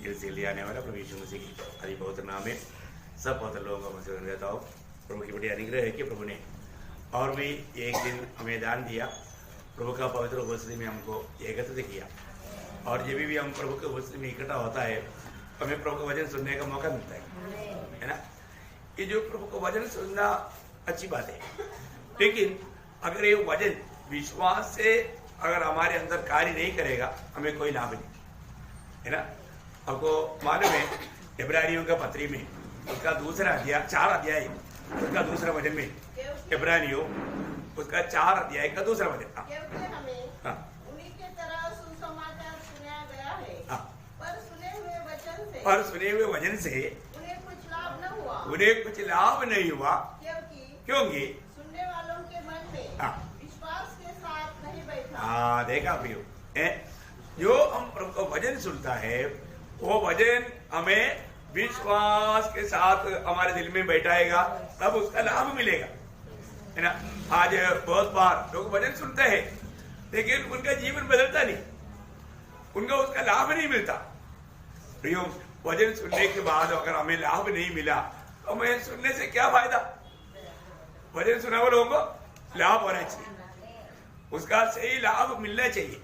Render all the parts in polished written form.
दिल से ले आने वाला प्रभु यीशु मसीह की आदि पवित्र नाम में सब पवित्र लोगों को मैं देता हूँ। प्रभु की बड़ी अनुग्रह है कि प्रभु ने और भी एक दिन हमें दान दिया, प्रभु का पवित्र उपस्थिति में हमको एकत्रित किया, और जब भी हम प्रभु के उपस्थिति में इकट्ठा होता है हमें प्रभु का वचन सुनने का मौका मिलता है ना। ये जो प्रभु का वचन सुनना अच्छी बात है, लेकिन अगर ये वचन विश्वास से अगर हमारे अंदर कार्य नहीं करेगा हमें कोई लाभ नहीं, है ना। आपको मालूम है इब्रानियों का पत्री में उसका दूसरा अध्याय 4 अध्याय उसका दूसरा वचन में, इब्रानियों उसका 4 अध्याय का दूसरा वचन, पर सुने हुए वचन से उन्हें कुछ लाभ नहीं हुआ क्योंकि सुनने वालों के मन में विश्वास के साथ नहीं बैठा। देखा प्रियो, जो हम प्रभु का वचन सुनता है वो वचन हमें विश्वास के साथ हमारे दिल में बैठाएगा, तब उसका लाभ मिलेगा, है ना। आज बहुत बार लोग वचन सुनते हैं लेकिन उनका जीवन बदलता नहीं, उनका उसका लाभ नहीं मिलता। प्रियो, वचन सुनने के बाद अगर हमें लाभ नहीं मिला तो हमें सुनने से क्या फायदा। वचन सुना हुआ लोगों को लाभ होना चाहिए, उसका सही लाभ मिलना चाहिए,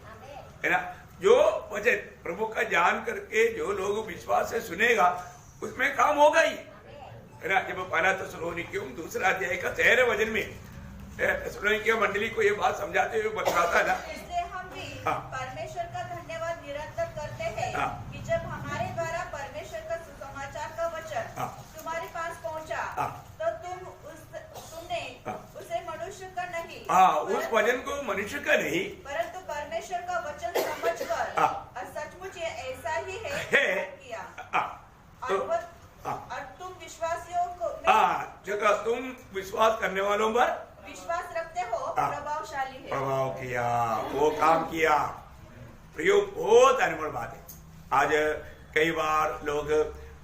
है ना। जो वचन प्रभु का जान करके जो लोग विश्वास से सुनेगा उसमें काम होगा ही, है ना। जब पहला थिस्सलुनीकियों 2 अध्याय का 13 वचन में थिस्सलुनीकियों मंडली को ये बात समझाते हुए बताता ना, इसलिए हम भी परमेश्वर का धन्यवाद निरंतर करते हैं कि जब हमारे द्वारा परमेश्वर का सुसमाचार का वचन तुम्हारे पास पहुंचा तो तुमने उसे मनुष्य का नहीं, उस वचन को मनुष्य का नहीं परंतु परमेश्वर का वचन समझकर सचमुच ये ऐसा ही है किया। और तुम विश्वासियों को जो तुम विश्वास करने वालों पर विश्वास रखते हो प्रभावशाली है, प्रभाव किया, वो काम किया। प्रियो, बहुत अनमोल बात है। आज कई बार लोग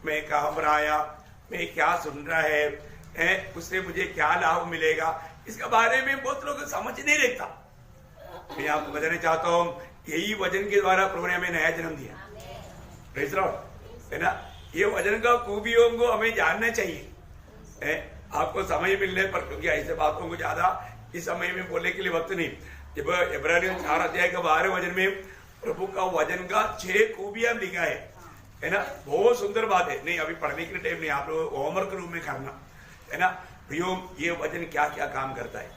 मैं कहाँ पर आया, मैं क्या सुन रहा है, उससे मुझे क्या लाभ मिलेगा, इसके बारे में बहुत लोग समझ नहीं रखता। मैं आपको बताना चाहता हूँ यही वचन के द्वारा प्रभु ने हमें नया जन्म दिया, प्रेज़ द लॉर्ड, है ना। ये वचन का खूबियों को हमें जानना चाहिए। आपको समय मिलने पर, क्योंकि ऐसे बातों को ज्यादा इस समय में बोलने के लिए वक्त नहीं। जब इब्रानियों 4 अध्याय का 12 वचन में प्रभु का वचन का 6 खूबियां लिखा है ना। बहुत सुंदर बात है। नहीं, अभी पढ़ने के टाइम नहीं, आप लोग होमवर्क रूम में करना, है ना। प्रियो, ये वचन क्या क्या काम करता है,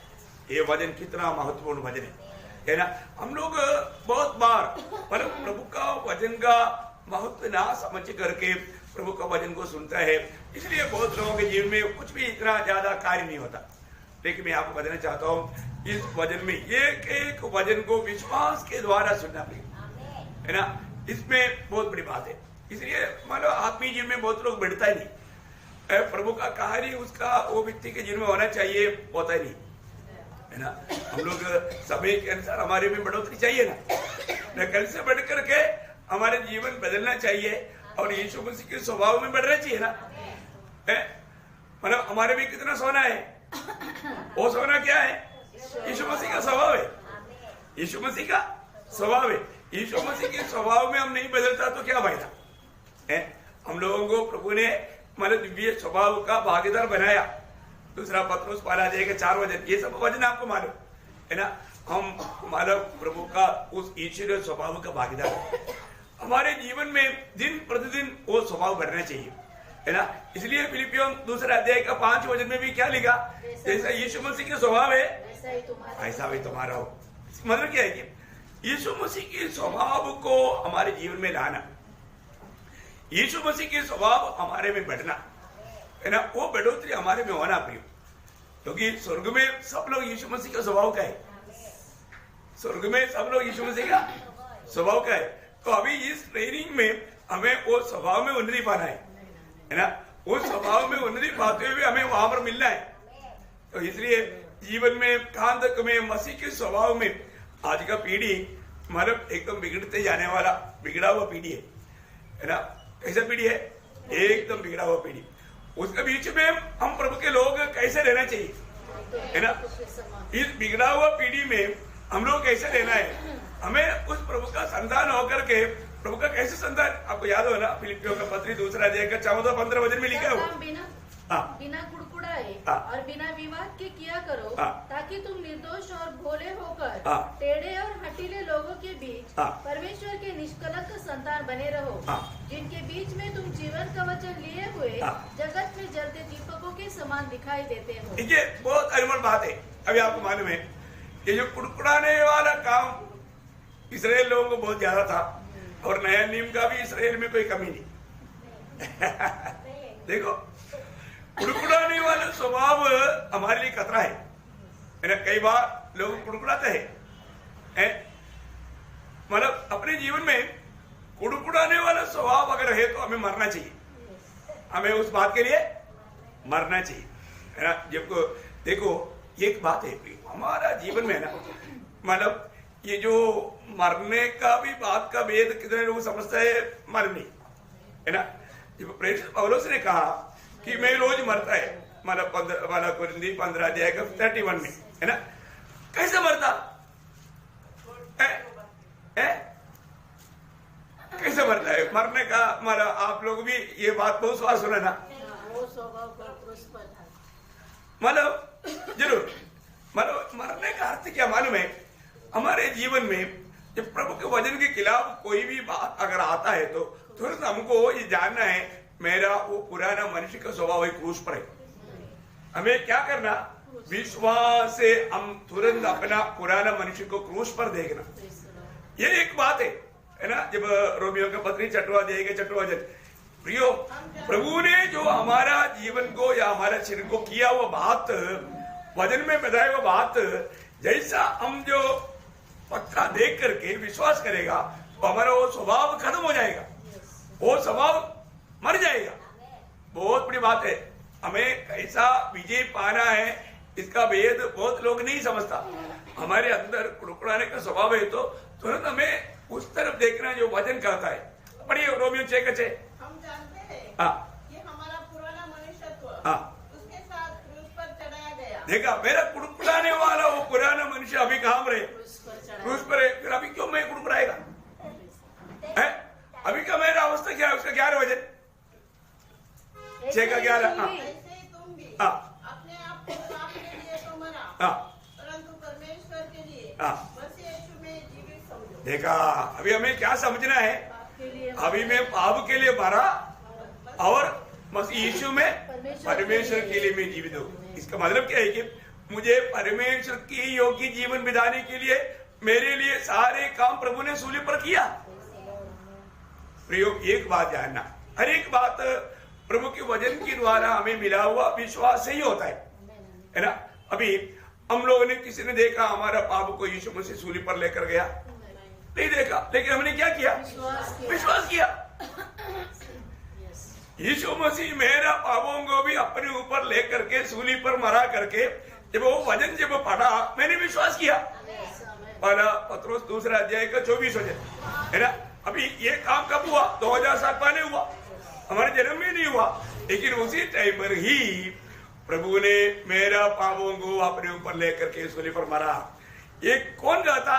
ये वचन कितना महत्वपूर्ण वचन है ना। हम लोग बहुत बार प्रभु का वचन का महत्व ना समझ करके प्रभु का वचन को सुनता है, इसलिए बहुत लोगों के जीवन में कुछ भी इतना ज्यादा कार्य नहीं होता। लेकिन मैं आपको बताना चाहता हूँ इस वचन में एक एक वचन को विश्वास के द्वारा सुनना पड़ेगा, है ना। इसमें बहुत बड़ी बात है। इसलिए मान लो आत्मीय जीवन में बहुत लोग बढ़ता ही नहीं, प्रभु का कार्य उसका वो व्यक्ति के जीवन में होना चाहिए, होता ही नहीं, है ना। हम लोग समय के अनुसार हमारे में बढ़ोतरी चाहिए ना, कल से बढ़ करके हमारे जीवन बदलना चाहिए और यीशु मसीह के स्वभाव में बढ़ना चाहिए ना। मतलब हमारे में कितना सोना है, वो सोना क्या है, यीशु मसीह का स्वभाव है, यीशु मसीह का स्वभाव है। यीशु मसीह के स्वभाव में हम नहीं बदलता तो क्या फायदा है। हम लोगों को प्रभु ने मतलब दिव्य स्वभाव का भागीदार बनाया। 2 पत्रुस 1 अध्याय के 4 वचन, ये सब वचन आपको मालूम है ना। हम मानव प्रभु का उस ईश्वरीय स्वभाव का भागीदार, हमारे जीवन में दिन प्रतिदिन वो स्वभाव बढ़ना चाहिए, है ना। इसलिए फिलिपियों 2 अध्याय का 5 वचन में भी क्या लिखा, जैसा यीशु मसीह के स्वभाव है ऐसा भी तुम्हारा हो। मतलब क्या है कि यीशु मसीह के स्वभाव को हमारे जीवन में लाना, यीशु मसीह के स्वभाव हमारे में बढ़ना, है ना। वो बढ़ोतरी हमारे में होना प्रिय, क्योंकि स्वर्ग में सब लोग यीशु मसीह का स्वभाव का है, स्वर्ग में सब लोग यीशु मसीह का स्वभाव का है। तो अभी इस ट्रेनिंग में हमें वो स्वभाव में उन्नति पाना है ना। उस स्वभाव में उन्नति पाते हुए हमें वहां पर मिलना है। तो इसलिए जीवन में कहां तक में मसीह के स्वभाव में आज का पीढ़ी मतलब एकदम बिगड़ते जाने वाला बिगड़ा हुआ पीढ़ी है ना। कैसा पीढ़ी है, एकदम बिगड़ा हुआ पीढ़ी। उसके बीच में हम प्रभु के लोग कैसे रहना चाहिए, है ना। इस बिगड़ा हुआ पीढ़ी में हम लोग कैसे रहना है, हमें उस प्रभु का संतान होकर के प्रभु का कैसे संतान, आपको याद हो ना, फिलिपियों का पत्री 2 अध्याय का 14-15 वचन में लिखा है बिना कुड़कुड़ाए और बिना विवाद के किया करो, ताकि तुम निर्दोष और भोले होकर टेढ़े और हठीले लोगों के बीच परमेश्वर के निष्कलंक संतान बने रहो, जिनके बीच में तुम जीवन का वचन लिए हुए जगत में जलते दीपकों के समान दिखाई देते हो। ये बहुत अनमोल बात है। अभी आपको मालूम है ये जो कुड़कुड़ाने वाला काम इसराइल लोगों को बहुत ज्यादा था, और नया नियम का भी इसराइल में कोई कमी नहीं। देखो, कुड़कुड़ाने वाला स्वभाव हमारे लिए खतरा है ना। कई बार लोग कुड़कुड़ाते हैं, मतलब अपने जीवन में कुड़कुड़ाने वाला स्वभाव अगर है तो हमें मरना चाहिए, हमें उस बात के लिए मरना चाहिए, है ना। जब देखो एक बात है हमारा जीवन में ना, मतलब ये जो मरने का भी बात का भेद कितने लोग समझते हैं, मरनी, है ना। जब प्रेषित पौलुस ने कहा कि मैं रोज मरता है, मतलब 15 अध्याय का 31 में, है ना। कैसे मरता है? कैसे मरता है? मरने का मरा, आप लोग भी ये बात बहुत बार सुना ना, मतलब जरूर, मतलब मरने का अर्थ क्या मालूम है? हमारे जीवन में जब प्रभु के वचन के खिलाफ कोई भी बात अगर आता है तो तुरंत हमको ये जानना है मेरा वो पुराना मनुष्य का स्वभाव है क्रूस पर है। हमें क्या करना? विश्वास से हम तुरंत अपना पुराना मनुष्य को क्रूस पर देखना, ये एक बात है ना। जब रोमियो का पत्री 6 अध्याय के 6 वचन, प्रियो प्रभु ने जो हमारा जीवन को या हमारा शरीर को किया वो बात, वचन में बताया वो बात, जैसा हम जो पक्का देख करके विश्वास करेगा तो हमारा वो स्वभाव खत्म हो जाएगा, वो स्वभाव मर जाएगा। बहुत बड़ी बात है, हमें कैसा विजय पाना है इसका भेद बहुत लोग नहीं समझता। हमारे अंदर कुड़कुड़ाने का स्वभाव है तो तुरंत हमें उस तरफ देखना जो वचन कहता है। पढ़िए रोमियो 6 का 6। हम जानते हैं कि हमारा पुराना मनुष्यत्व उसके साथ क्रूस पर चढ़ाया गया। देखा, मेरा कुड़कुड़ाने वाला वो पुराना मनुष्य अभी कहाँ रहे? क्रूस पर है। फिर अभी क्यों मैं कुड़कुड़ाएगा? अभी का मेरा अवस्था क्या है? उसका 11 वचन 6 का 11। ऐसे तुम भी अपने आप को पाप के लिए तो मरा, परंतु परमेश्वर के लिए मसीह यीशु में जीवित समझो। देखा, अभी हमें क्या समझना है? अभी मैं पाप के लिए मरा और मसीह यीशु में परमेश्वर के लिए मैं जीवित हूँ। इसका मतलब क्या है कि मुझे परमेश्वर की योग्य जीवन बिताने के लिए मेरे लिए सारे काम प्रभु ने सूली पर किया। प्रयोग एक बात जानना, हर एक बात प्रभु के वचन के द्वारा हमें मिला हुआ विश्वास से ही होता है ना। अभी हम लोगों ने, किसी ने देखा हमारा पाप को यीशु मसीह सूली पर लेकर गया? नहीं देखा, लेकिन हमने क्या किया? विश्वास किया। यीशु मसीह मेरा पापों को भी अपने ऊपर लेकर के सूली पर मरा करके जब वो वचन जब पढ़ा मैंने विश्वास किया। पहला पत्रोस 2 अध्याय का 24 वचन, है ना। अभी ये काम कब हुआ? 2000 साल पहले हुआ, हमारे जन्म में नहीं हुआ, लेकिन उसी टाइम पर ही प्रभु ने मेरा पापों को अपने ऊपर लेकर के सूली पर मरा। ये कौन कहता?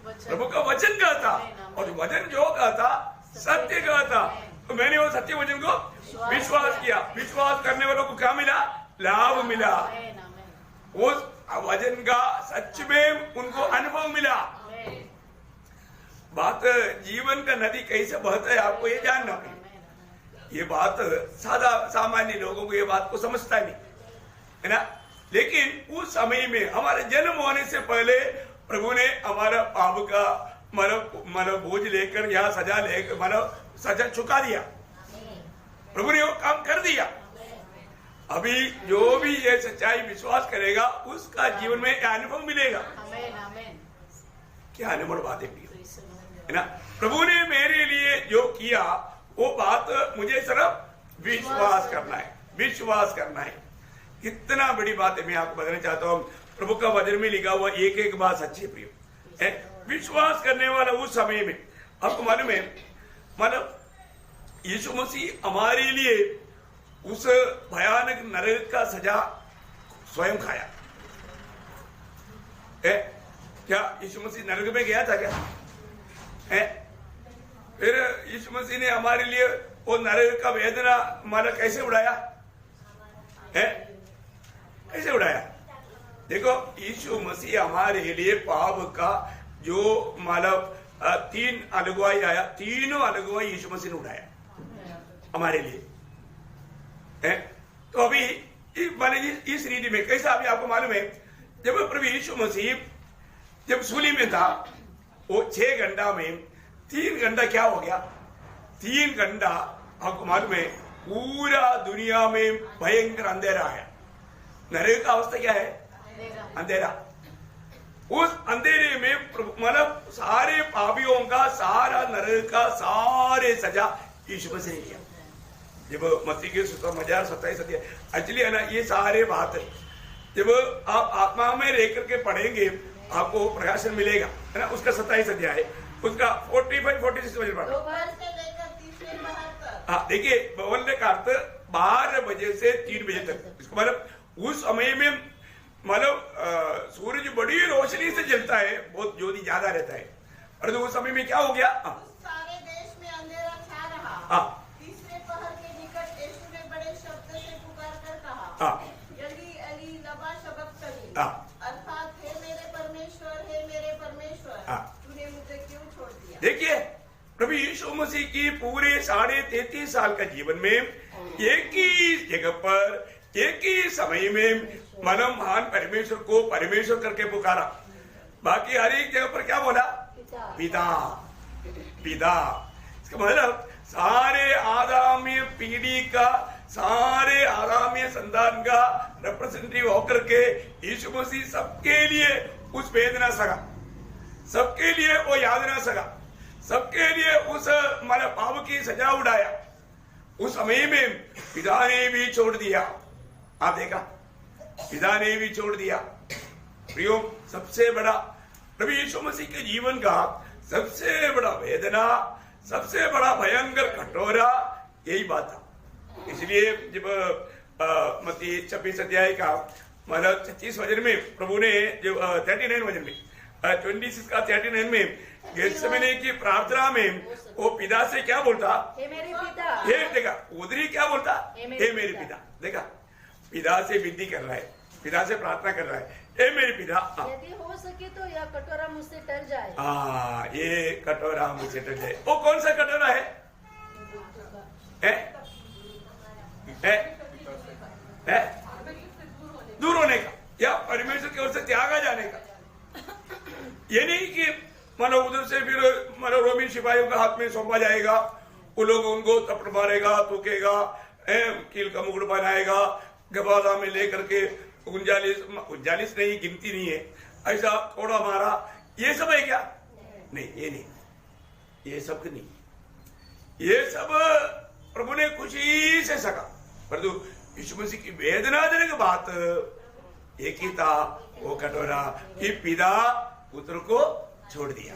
प्रभु का वचन कहता, और वचन जो कहता सत्य कहता। तो मैंने वो सत्य वचन को विश्वास किया। विश्वास करने वालों को क्या मिला? लाभ मिला। उस वचन का सच में उनको अनुभव मिला। बात जीवन का नदी कैसे बहता है आपको ये जानना है। ये बात सादा सामान्य लोगों को ये बात को समझता नहीं, है ना। लेकिन उस समय में हमारे जन्म होने से पहले प्रभु ने हमारा पाप का मतलब बोझ लेकर या सजा लेकर मतलब सजा चुका दिया। प्रभु ने वो काम कर दिया। अभी जो भी ये सच्चाई विश्वास करेगा उसका जीवन में अनुभव मिलेगा। क्या अनुभव बात है ना। प्रभु ने मेरे लिए जो किया वो बात मुझे सिर्फ विश्वास करना है, विश्वास करना है। कितना बड़ी बात है, मैं आपको बताना चाहता हूँ। प्रभु का वचन में लिखा हुआ एक एक बात सच्ची प्रिय है। विश्वास करने वाला उस समय में आपको मालूम है, मतलब यीशु मसीह हमारे लिए उस भयानक नरक का सजा स्वयं खाया है। क्या यीशु मसीह नरक में गया था क्या? है फिर यीशु मसीह ने हमारे लिए वो नरक का वेदना हमारा कैसे उड़ाया है? कैसे उड़ाया? देखो, यीशु मसीह हमारे लिए पाप का जो मतलब 3 अलगुवाई आया, तीनों अलगुवाई यीशु मसीह ने उड़ाया हमारे लिए है। तो अभी इस रीति में कैसा, अभी आपको मालूम है, जब प्रभु यीशु मसीह जब सूली में था, वो 6 घंटा में 3 घंटा क्या हो गया? 3 घंटा आपको मालूम है पूरा दुनिया में भयंकर अंधेरा है। नरक का अवस्था क्या है? अंधेरा। उस अंधेरे में मतलब सारे पापियों का सारा नरक का सारे सजा यीशु मसीह ने किया। जब मसीह के सुसमाचार 27 अध्याय एक्चुअली है ना, ये सारे बात जब आप आत्मा में रह करके पढ़ेंगे आपको प्रकाशन मिलेगा, है ना। उसका 27 अध्याय, उसका 45-46 बजे पढ़ा। हाँ, देखिए, बोलने का अर्थ 12 बजे से 3 बजे तक। इसको मतलब उस समय में मतलब सूरज बड़ी रोशनी से जलता है, बहुत ज्योति ज्यादा रहता है, और तो उस समय में क्या हो गया? सारे देश में अंधेरा छा रहा। हाँ, तीसरे पहर के निकट यीशु ने बड़े शब्द से पुकार कर कहा, एली एली लमा शबक्तनी, अर्थात हे मेरे परमेश्वर, तूने मुझे क्यों छोड़ दिया? देखिए, प्रभु यीशु मसीह की पूरे 33.5 साल का जीवन में एक ही जगह पर एक ही समय में मानव महान परमेश्वर को परमेश्वर करके पुकारा। बाकी हर एक जगह पर क्या बोला? पिता पिता। इसका मतलब सारे आगामी पीढ़ी का, सारे आगामी संतान का रिप्रेजेंटेटिव होकर के यीशु मसीह सबके लिए उस वेदना सगा, सबके लिए वो यातना सगा, सबके लिए उस हमारे पाप की सजा उड़ाया। उस समय में पिता ने भी छोड़ दिया। आप देखा, पिता ने भी छोड़ दिया। प्रियो, सबसे बड़ा प्रभु यीशु मसीह के जीवन का सबसे बड़ा वेदना, सबसे बड़ा भयंकर कटोरा यही बात था। इसलिए जब मत्ती 26 अध्याय का मतलब 36 वचन में प्रभु ने जो 39 वचन में 26 का 39 में गेत्सेमनी की प्रार्थना में वो पिता से क्या बोलता? हे मेरे पिता। हे देखा, उधरी क्या बोलता? हे मेरे पिता। देखा, पिता से विनती कर रहा है, पिता से प्रार्थना कर रहा है, हे मेरे पिता, यदि हो सके तो यह कटोरा मुझसे टल जाए। ये कटोरा मुझसे टल जाए। वो कौन सा कटोरा है? दूर होने का या परमेश्वर की ओर से त्यागा जाने का। ये नहीं कि मानो उधर से फिर मानो रोमी सिपाहियों का हाथ में सौंपा जाएगा, वो लोग उनको थप्पड़ मारेगा, थूकेगा, कील का मुकुट बनाएगा, गबादा में लेकर के 39 नहीं, गिनती नहीं है, ऐसा थोड़ा मारा, ये सब है क्या? नहीं, ये नहीं, ये सब नहीं, ये सब प्रभु ने खुशी से सका। परंतु यीशु मसीह की वेदनाजनक बात एक ही था, वो कटोरा कि पिता पुत्र को छोड़ दिया।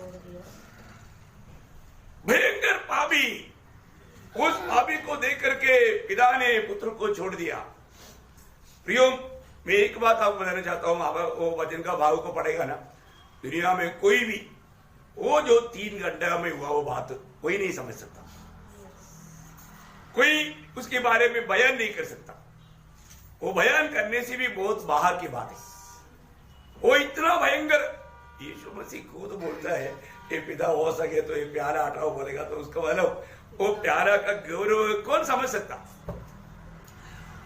भयंकर पापी, उस पापी को देख करके पिता ने पुत्र को छोड़ दिया। प्रियो, मैं एक बात आपको बताना चाहता हूं, वो वचन का भाव को पढ़ेगा ना, दुनिया में कोई भी वो जो 3 घंटा में हुआ वो बात कोई नहीं समझ सकता, कोई उसके बारे में बयान नहीं कर सकता। वो बयान करने से भी बहुत बाहर की बात है। वो इतना भयंकर, यीशु मसीह खुद बोलता है, ये पिता हो सके तो ये प्यारा हटाओ बोलेगा, तो उसका मतलब वो प्यारा का गौरव कौन समझ सकता?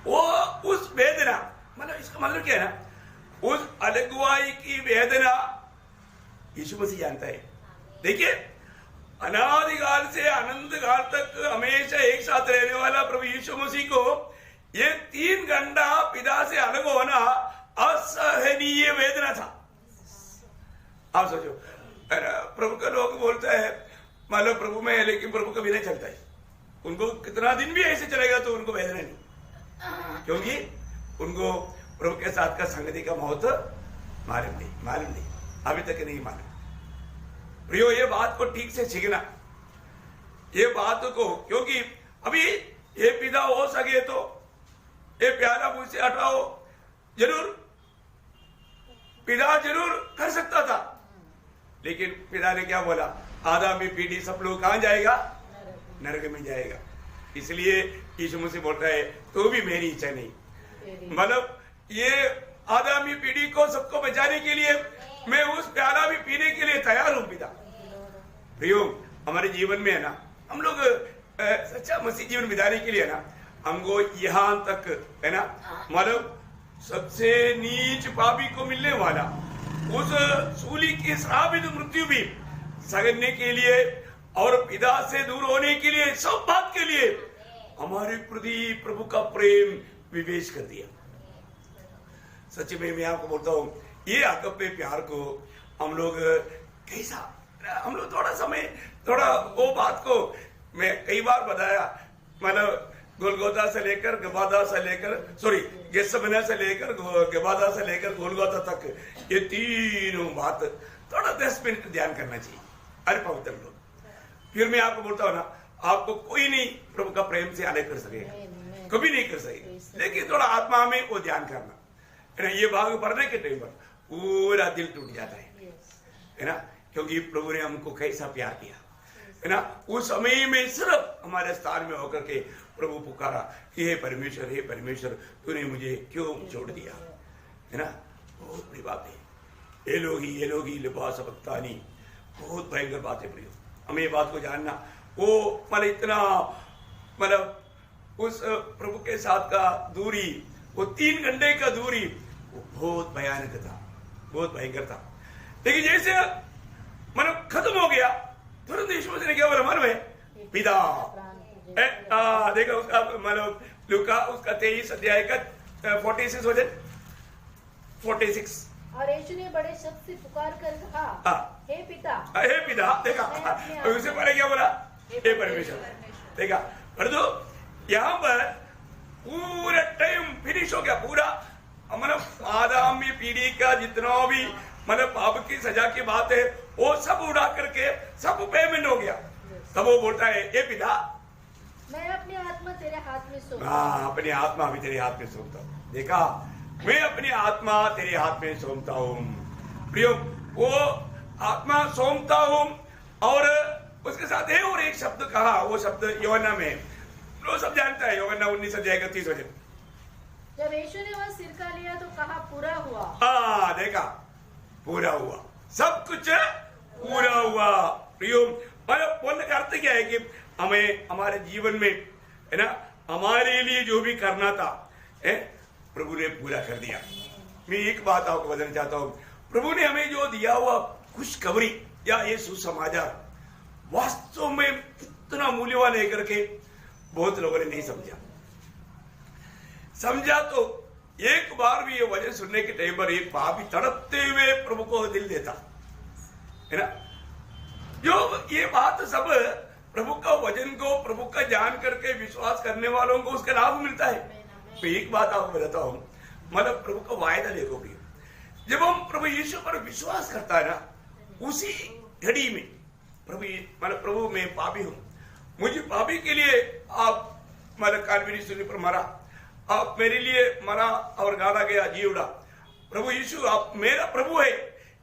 वो उस वेदना, मतलब इसका मतलब क्या है ना, उस अलगुवाई की वेदना यीशु मसीह जानता है। देखिए, अनादिकाल से अनंत काल तक हमेशा एक साथ रहने वाला प्रभु यीशु मसीह को ये 3 घंटा पिता से अलग होना असहनीय वेदना था। आप सोचो, प्रभु का लोग बोलता है मान प्रभु में है लेकिन प्रभु कभी नहीं चलता है, उनको कितना दिन भी ऐसे चलेगा तो उनको वेदना नहीं, क्योंकि उनको प्रभु के साथ का संगति का महत्व मालूम नहीं, अभी तक नहीं मालूम। प्रियो, ये बात को ठीक से सीखना, ये बात को, क्योंकि अभी ये पिता हो सके तो ये प्यारा मुझसे हटाओ, जरूर पिता जरूर कर सकता था, लेकिन पिता ने क्या बोला? आगामी पीढ़ी सब लोग कहाँ जाएगा? नरक में जाएगा। इसलिए यीशु मसीह बोलता है तो भी मेरी इच्छा नहीं, मतलब ये आगामी पीढ़ी को सबको बचाने के लिए मैं उस प्याला भी पीने के लिए तैयार हूं पिता। प्रियो, हमारे जीवन में है ना, हम लोग सच्चा मसीह जीवन बिताने के लिए ना, हमको यहां तक है ना, मतलब सबसे नीच पापी को मिलने वाला उस सूली की श्रापित मृत्यु भी सहने के लिए और पिता से दूर होने के लिए, सब बात के लिए हमारे प्रति प्रभु का प्रेम विवेश कर दिया। सच में मैं आपको बोलता हूँ, ये अगप्पे प्यार को हम लोग कैसा, हम लोग थोड़ा समय, थोड़ा वो बात को मैं कई बार बताया, मतलब गोलगोथा से लेकर गबादा से लेकर गेत्सेमने से लेकर गबादा से लेकर गोलगोथा तक, ये तीनों बात थोड़ा 10 मिनट ध्यान करना चाहिए। अरे पवित्र लोग, फिर मैं आपको बोलता हूँ ना, आपको कोई नहीं प्रभु का प्रेम से अलग कर सकेगा, कभी नहीं कर सकेगा, लेकिन थोड़ा आत्मा में वो ध्यान करना है ना। ये भाग पढ़ने के टाइम पर पूरा दिल टूट जाता है ना, क्योंकि प्रभु ने हमको कैसा प्यार किया है ना। उस समय में सिर्फ हमारे स्थान में होकर के प्रभु पुकारा कि हे परमेश्वर तूने मुझे क्यों छोड़ दिया, है ना। बहुत बड़ी बात है। एलोही लबा सबक्तानी, बहुत भयंकर बात है प्रियो। हमें ये बात को जानना, वो मतलब इतना, मतलब उस प्रभु के साथ का दूरी, वो 3 घंटे का दूरी, वो बहुत भयानक था, बहुत भयंकर था। लेकिन जैसे मतलब खत्म हो गया, तुरंत यीशु मसीह ने क्या बोला? मन में पिता, देखो उसका मतलब लूका उसका 23 अध्याय का 46 वचन 46। और यीशु ने बड़े शब्द से पुकार कर कहा, हे पिता, देखा उससे पहले क्या बोला? हे परमेश्वर। देखा, पर तो यहाँ पर पूरा टाइम फिनिश हो गया, पूरा मतलब आगामी पीढ़ी का जितना भी मतलब पाप की सजा की बात है वो सब उड़ा करके सब पेमेंट हो गया। तब वो बोलता है, हे पिता, मैं अपनी आत्मा तेरे हाथ में सौंपता हूं। हाँ, अपनी आत्मा भी तेरे हाथ में सौंपता हूँ। देखा, मैं अपनी आत्मा तेरे हाथ में सौंपता हूँ। प्रियो, वो आत्मा सौंपता हूँ, और उसके साथ है और एक शब्द कहा, वो शब्द यूहन्ना में, लोग सब जानता है, यूहन्ना 19 अध्याय 31 वचन। जब यीशु ने वह सिरका लिया तो कहा, पूरा हुआ। हाँ, देखा, पूरा हुआ, सब कुछ पूरा हुआ। प्रियो, मतलब बोलने का अर्थ क्या है कि हमें हमारे जीवन में है ना, हमारे लिए जो भी करना था प्रभु ने पूरा कर दिया। मैं एक बात आपको बताना चाहता हूं, प्रभु ने हमें जो दिया हुआ खुशखबरी या ये सुसमाचार वास्तव में इतना मूल्यवान है करके बहुत लोगों ने नहीं समझा। तो एक बार भी ये वचन सुनने के टाइम पर एक पापी तड़पते हुए प्रभु को दिल देता है ना, जो ये बात सब प्रभु का वचन को, प्रभु का जान करके विश्वास करने वालों को उसका लाभ मिलता है। तो एक बात आपको बताता हूं, मतलब प्रभु का वायदा देखो भी, जब हम प्रभु यीशु पर विश्वास करता है ना, उसी घड़ी में प्रभु मैं पापी हूं, मुझे पापी के लिए आप मतलब काल्वरी सूली पर मरा, आप मेरे लिए मरा और गाड़ा गया, जी उड़ा, प्रभु यीशु आप मेरा प्रभु है,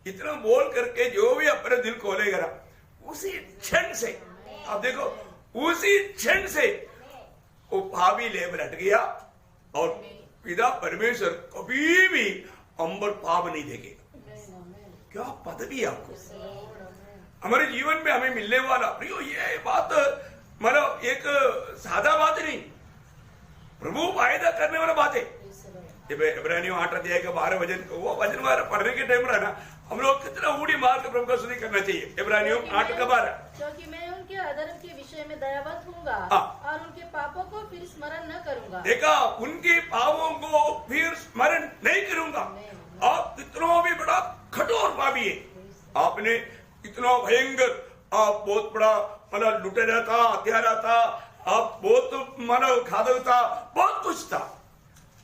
इतना बोल करके जो भी अपने दिल खोलेगा ना, उसी क्षण से आप देखो, उसी क्षण से वो पापी लेबल हट गया, और पिता परमेश्वर कभी भी हम पर पाप नहीं देखेगा। क्या पदवी आपको हमारे जीवन में हमें मिलने वाला। प्रियो, ये बात मतलब एक सादा बात नहीं, प्रभु वायदा करने वाला बात है। इब्रानियों 8 अध्याय का 12 वचन, वो वचन पढ़ने के टाइम रहना, हम लोग कितना ऊड़ी मार के प्रभु का स्तुति करना चाहिए। इब्रानियों 8 का 12, क्योंकि मैं उनके अधर्म के विषय में दयावंत हूँगा और उनके पापों को फिर स्मरण न करूंगा। देखा, उनके पापों को फिर स्मरण नहीं करूंगा। आप इतना भी बड़ा कठोर पापी है, आपने इतना भयंकर, आप बहुत बड़ा मतलब लुटेरा था, हत्यारा था, आप बहुत मानव घातक था, बहुत कुछ था,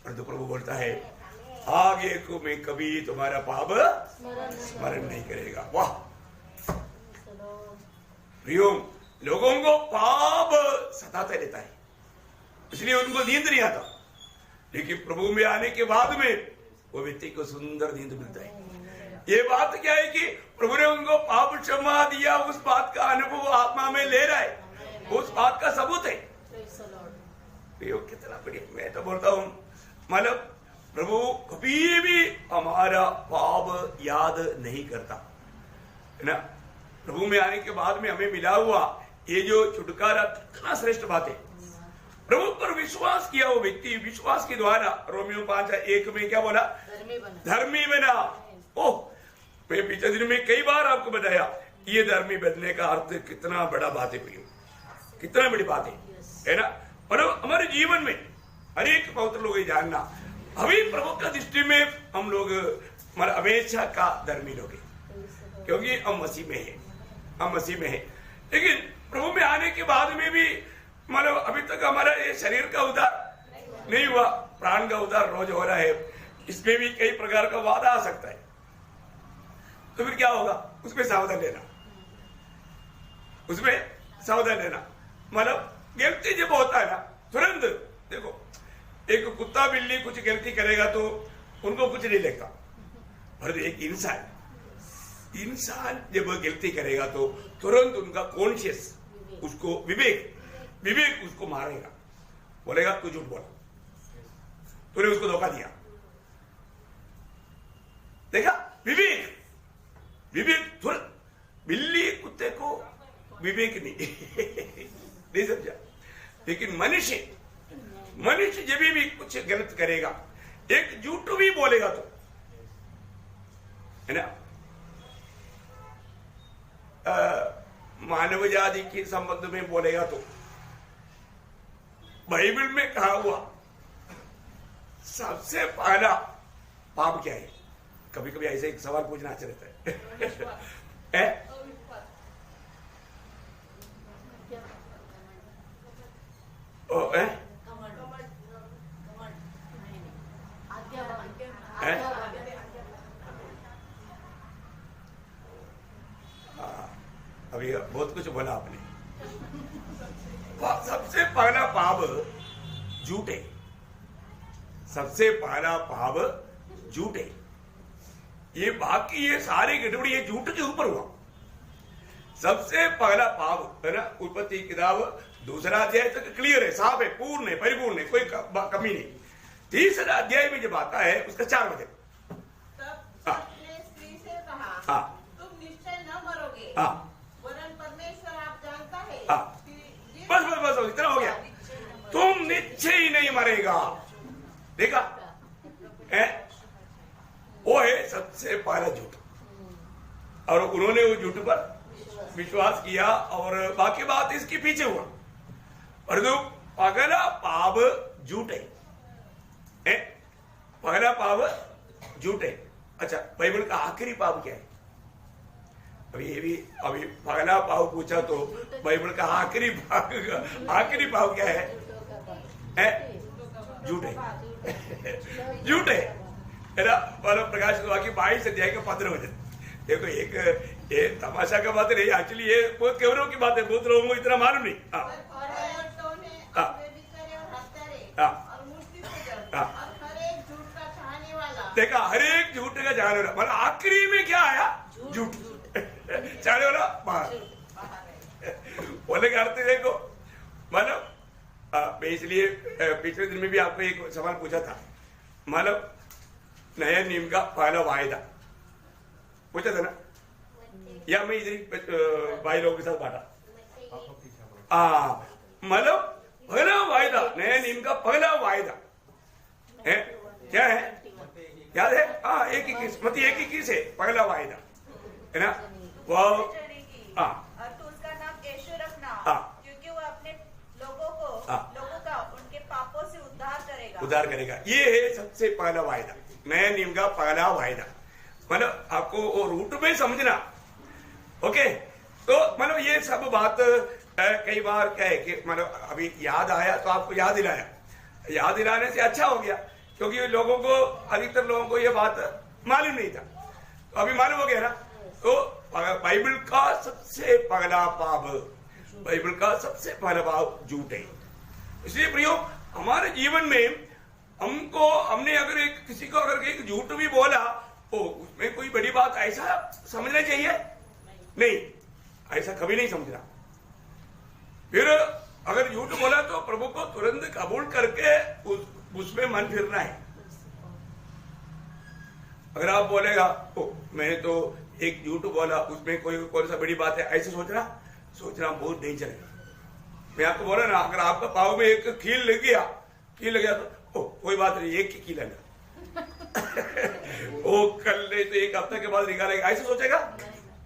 परंतु प्रभु बोलता है आगे को मैं कभी तुम्हारा पाप स्मरण नहीं करेगा। वाह प्रियो, लोगों को पाप सताते रहता है, इसलिए उनको नींद नहीं आता, लेकिन प्रभु में आने के बाद में वो व्यक्ति को सुंदर नींद मिलता है। ये बात क्या है कि प्रभु ने उनको पाप क्षमा दिया, उस बात का अनुभव आत्मा में ले रहा है, उस बात का सबूत है। कितना बढ़िया। मैं तो बोलता हूँ मतलब प्रभु कभी भी हमारा पाप याद नहीं करता है ना। प्रभु में आने के बाद में हमें मिला हुआ ये जो छुटकारा कितना श्रेष्ठ बात है। प्रभु पर विश्वास किया वो व्यक्ति विश्वास के द्वारा, रोमियो 5:1 में क्या बोला? धर्मी बना। ओह, मैं पिछले दिन में कई बार आपको बताया ये धर्मी बनने का अर्थ कितना बड़ा बात है प्रियो, कितना बड़ी बात है ना। और हमारे जीवन में हर एक पवित्र लोग ये जानना, अभी प्रभु का दृष्टि में हम लोग हमेशा का धर्मी लोग हैं, क्योंकि हम मसीह में हैं, हम मसीह में हैं। लेकिन प्रभु में आने के बाद में भी मतलब अभी तक हमारा ये शरीर का उद्धार नहीं हुआ, प्राण का उद्धार रोज हो रहा है। इसमें भी कई प्रकार का वादा आ सकता है, तो फिर क्या होगा? उसमें सावधान लेना, उसमें सावधान लेना। मतलब गलती जब होता है ना, तुरंत देखो, एक कुत्ता बिल्ली कुछ गलती करेगा तो उनको कुछ नहीं लगता, और एक इंसान जब गलती करेगा तो तुरंत उनका कॉन्शियस, उसको विवेक उसको मारेगा, बोलेगा तू झूठ बोला, तूने उसको धोखा दिया। देखा? विवेक तुरंत। बिल्ली कुत्ते को विवेक नहीं समझा। लेकिन मनुष्य जब भी कुछ गलत करेगा, एक झूठ भी बोलेगा तो है ना, मानव जाति के संबंध में बोलेगा तो बाइबल में कहा हुआ सबसे पहला पाप क्या है? कभी कभी ऐसे एक सवाल पूछना अच्छा रहता है। अभी बहुत कुछ बोला आपने। सबसे पहला पाप झूठ है, सबसे पहला पाप झूठ है। ये बाकी ये सारे गड़बड़ी ये झूठ के ऊपर हुआ। सबसे पहला पाप है ना, उत्पत्ति किताब 2 अध्याय तक क्लियर है, साफ है, पूर्ण है, परिपूर्ण है, कोई कमी नहीं। 3 अध्याय में जब आता है उसका 4 वचन, तब उसने स्त्री से कहा, तुम निश्चय न मरोगे, वरन परमेश्वर आप जानता है कि बस इतना हो गया, तुम निश्चय ही नहीं मरेगा। देखा है? वो है सबसे पहला झूठ, और उन्होंने उस झूठ पर विश्वास किया और बाकी बात इसके पीछे हुआ। और जो पहला पाप झूठ है, पहला पाप झूठ है। अच्छा, बाइबल का आखिरी पाप क्या है? अभी पहला पाप पूछा तो बाइबल का आखिरी पाप क्या है? झूठ है। झूठ है ना। प्रकाश वाक्य 22 अध्याय का 15 वचन देखो। एक तमाशा का बात नहीं, एक्चुअली ये बहुत केवरों की बात है, बहुत लोगों को इतना मालूम नहीं। देखा, हर एक झूठ का चाहने वाला, मतलब आखिरी में क्या आया? झूठ चाहने वाला बाहर। बोले का अर्थ देखो, मतलब मैं इसलिए पिछले दिन में भी आपको एक सवाल पूछा था, मतलब नया नियम का पहला वायदा पूछा था ना, या मैं इधर भाई लोगों के साथ बांटा। मतलब पहला वायदा, नया नियम का पहला वायदा है, क्या है? याद है? एक 21 है पहला वायदा, है ना? वो तो उसका नाम यीशु रखना, क्योंकि वो अपने लोगों का उनके पापों से उद्धार करेगा। ये है सबसे पहला वायदा, नया नियम का पहला वायदा। मतलब आपको वो रूट में समझना, ओके? तो मतलब ये सब बात कई बार क्या है कि मतलब अभी याद आया तो आपको याद दिलाया, याद दिलाने से अच्छा हो गया, क्योंकि लोगों को, अधिकतर लोगों को ये बात मालूम नहीं था, तो अभी मालूम हो गया ना। तो बाइबल का सबसे पहला पाप, बाइबल का सबसे पहला पाप झूठ है। इसलिए प्रियो, हमारे जीवन में हमने अगर किसी को अगर एक झूठ भी बोला, उसमें कोई बड़ी बात ऐसा समझना चाहिए नहीं, ऐसा कभी नहीं समझना। फिर अगर झूठ बोला तो प्रभु को तुरंत कबूल करके उसमें मन फिरना है। अगर आप बोलेगा मैंने तो एक झूठ बोला, उसमें कोई कौन सा बड़ी बात है, ऐसे सोचना बहुत डेंजर है। मैं आपको बोला ना, अगर आपका पाव में एक कील लग गया तो कोई बात नहीं, एक कील लगा वो कल नहीं तो एक हफ्ते के बाद निकालेगा, ऐसे सोचेगा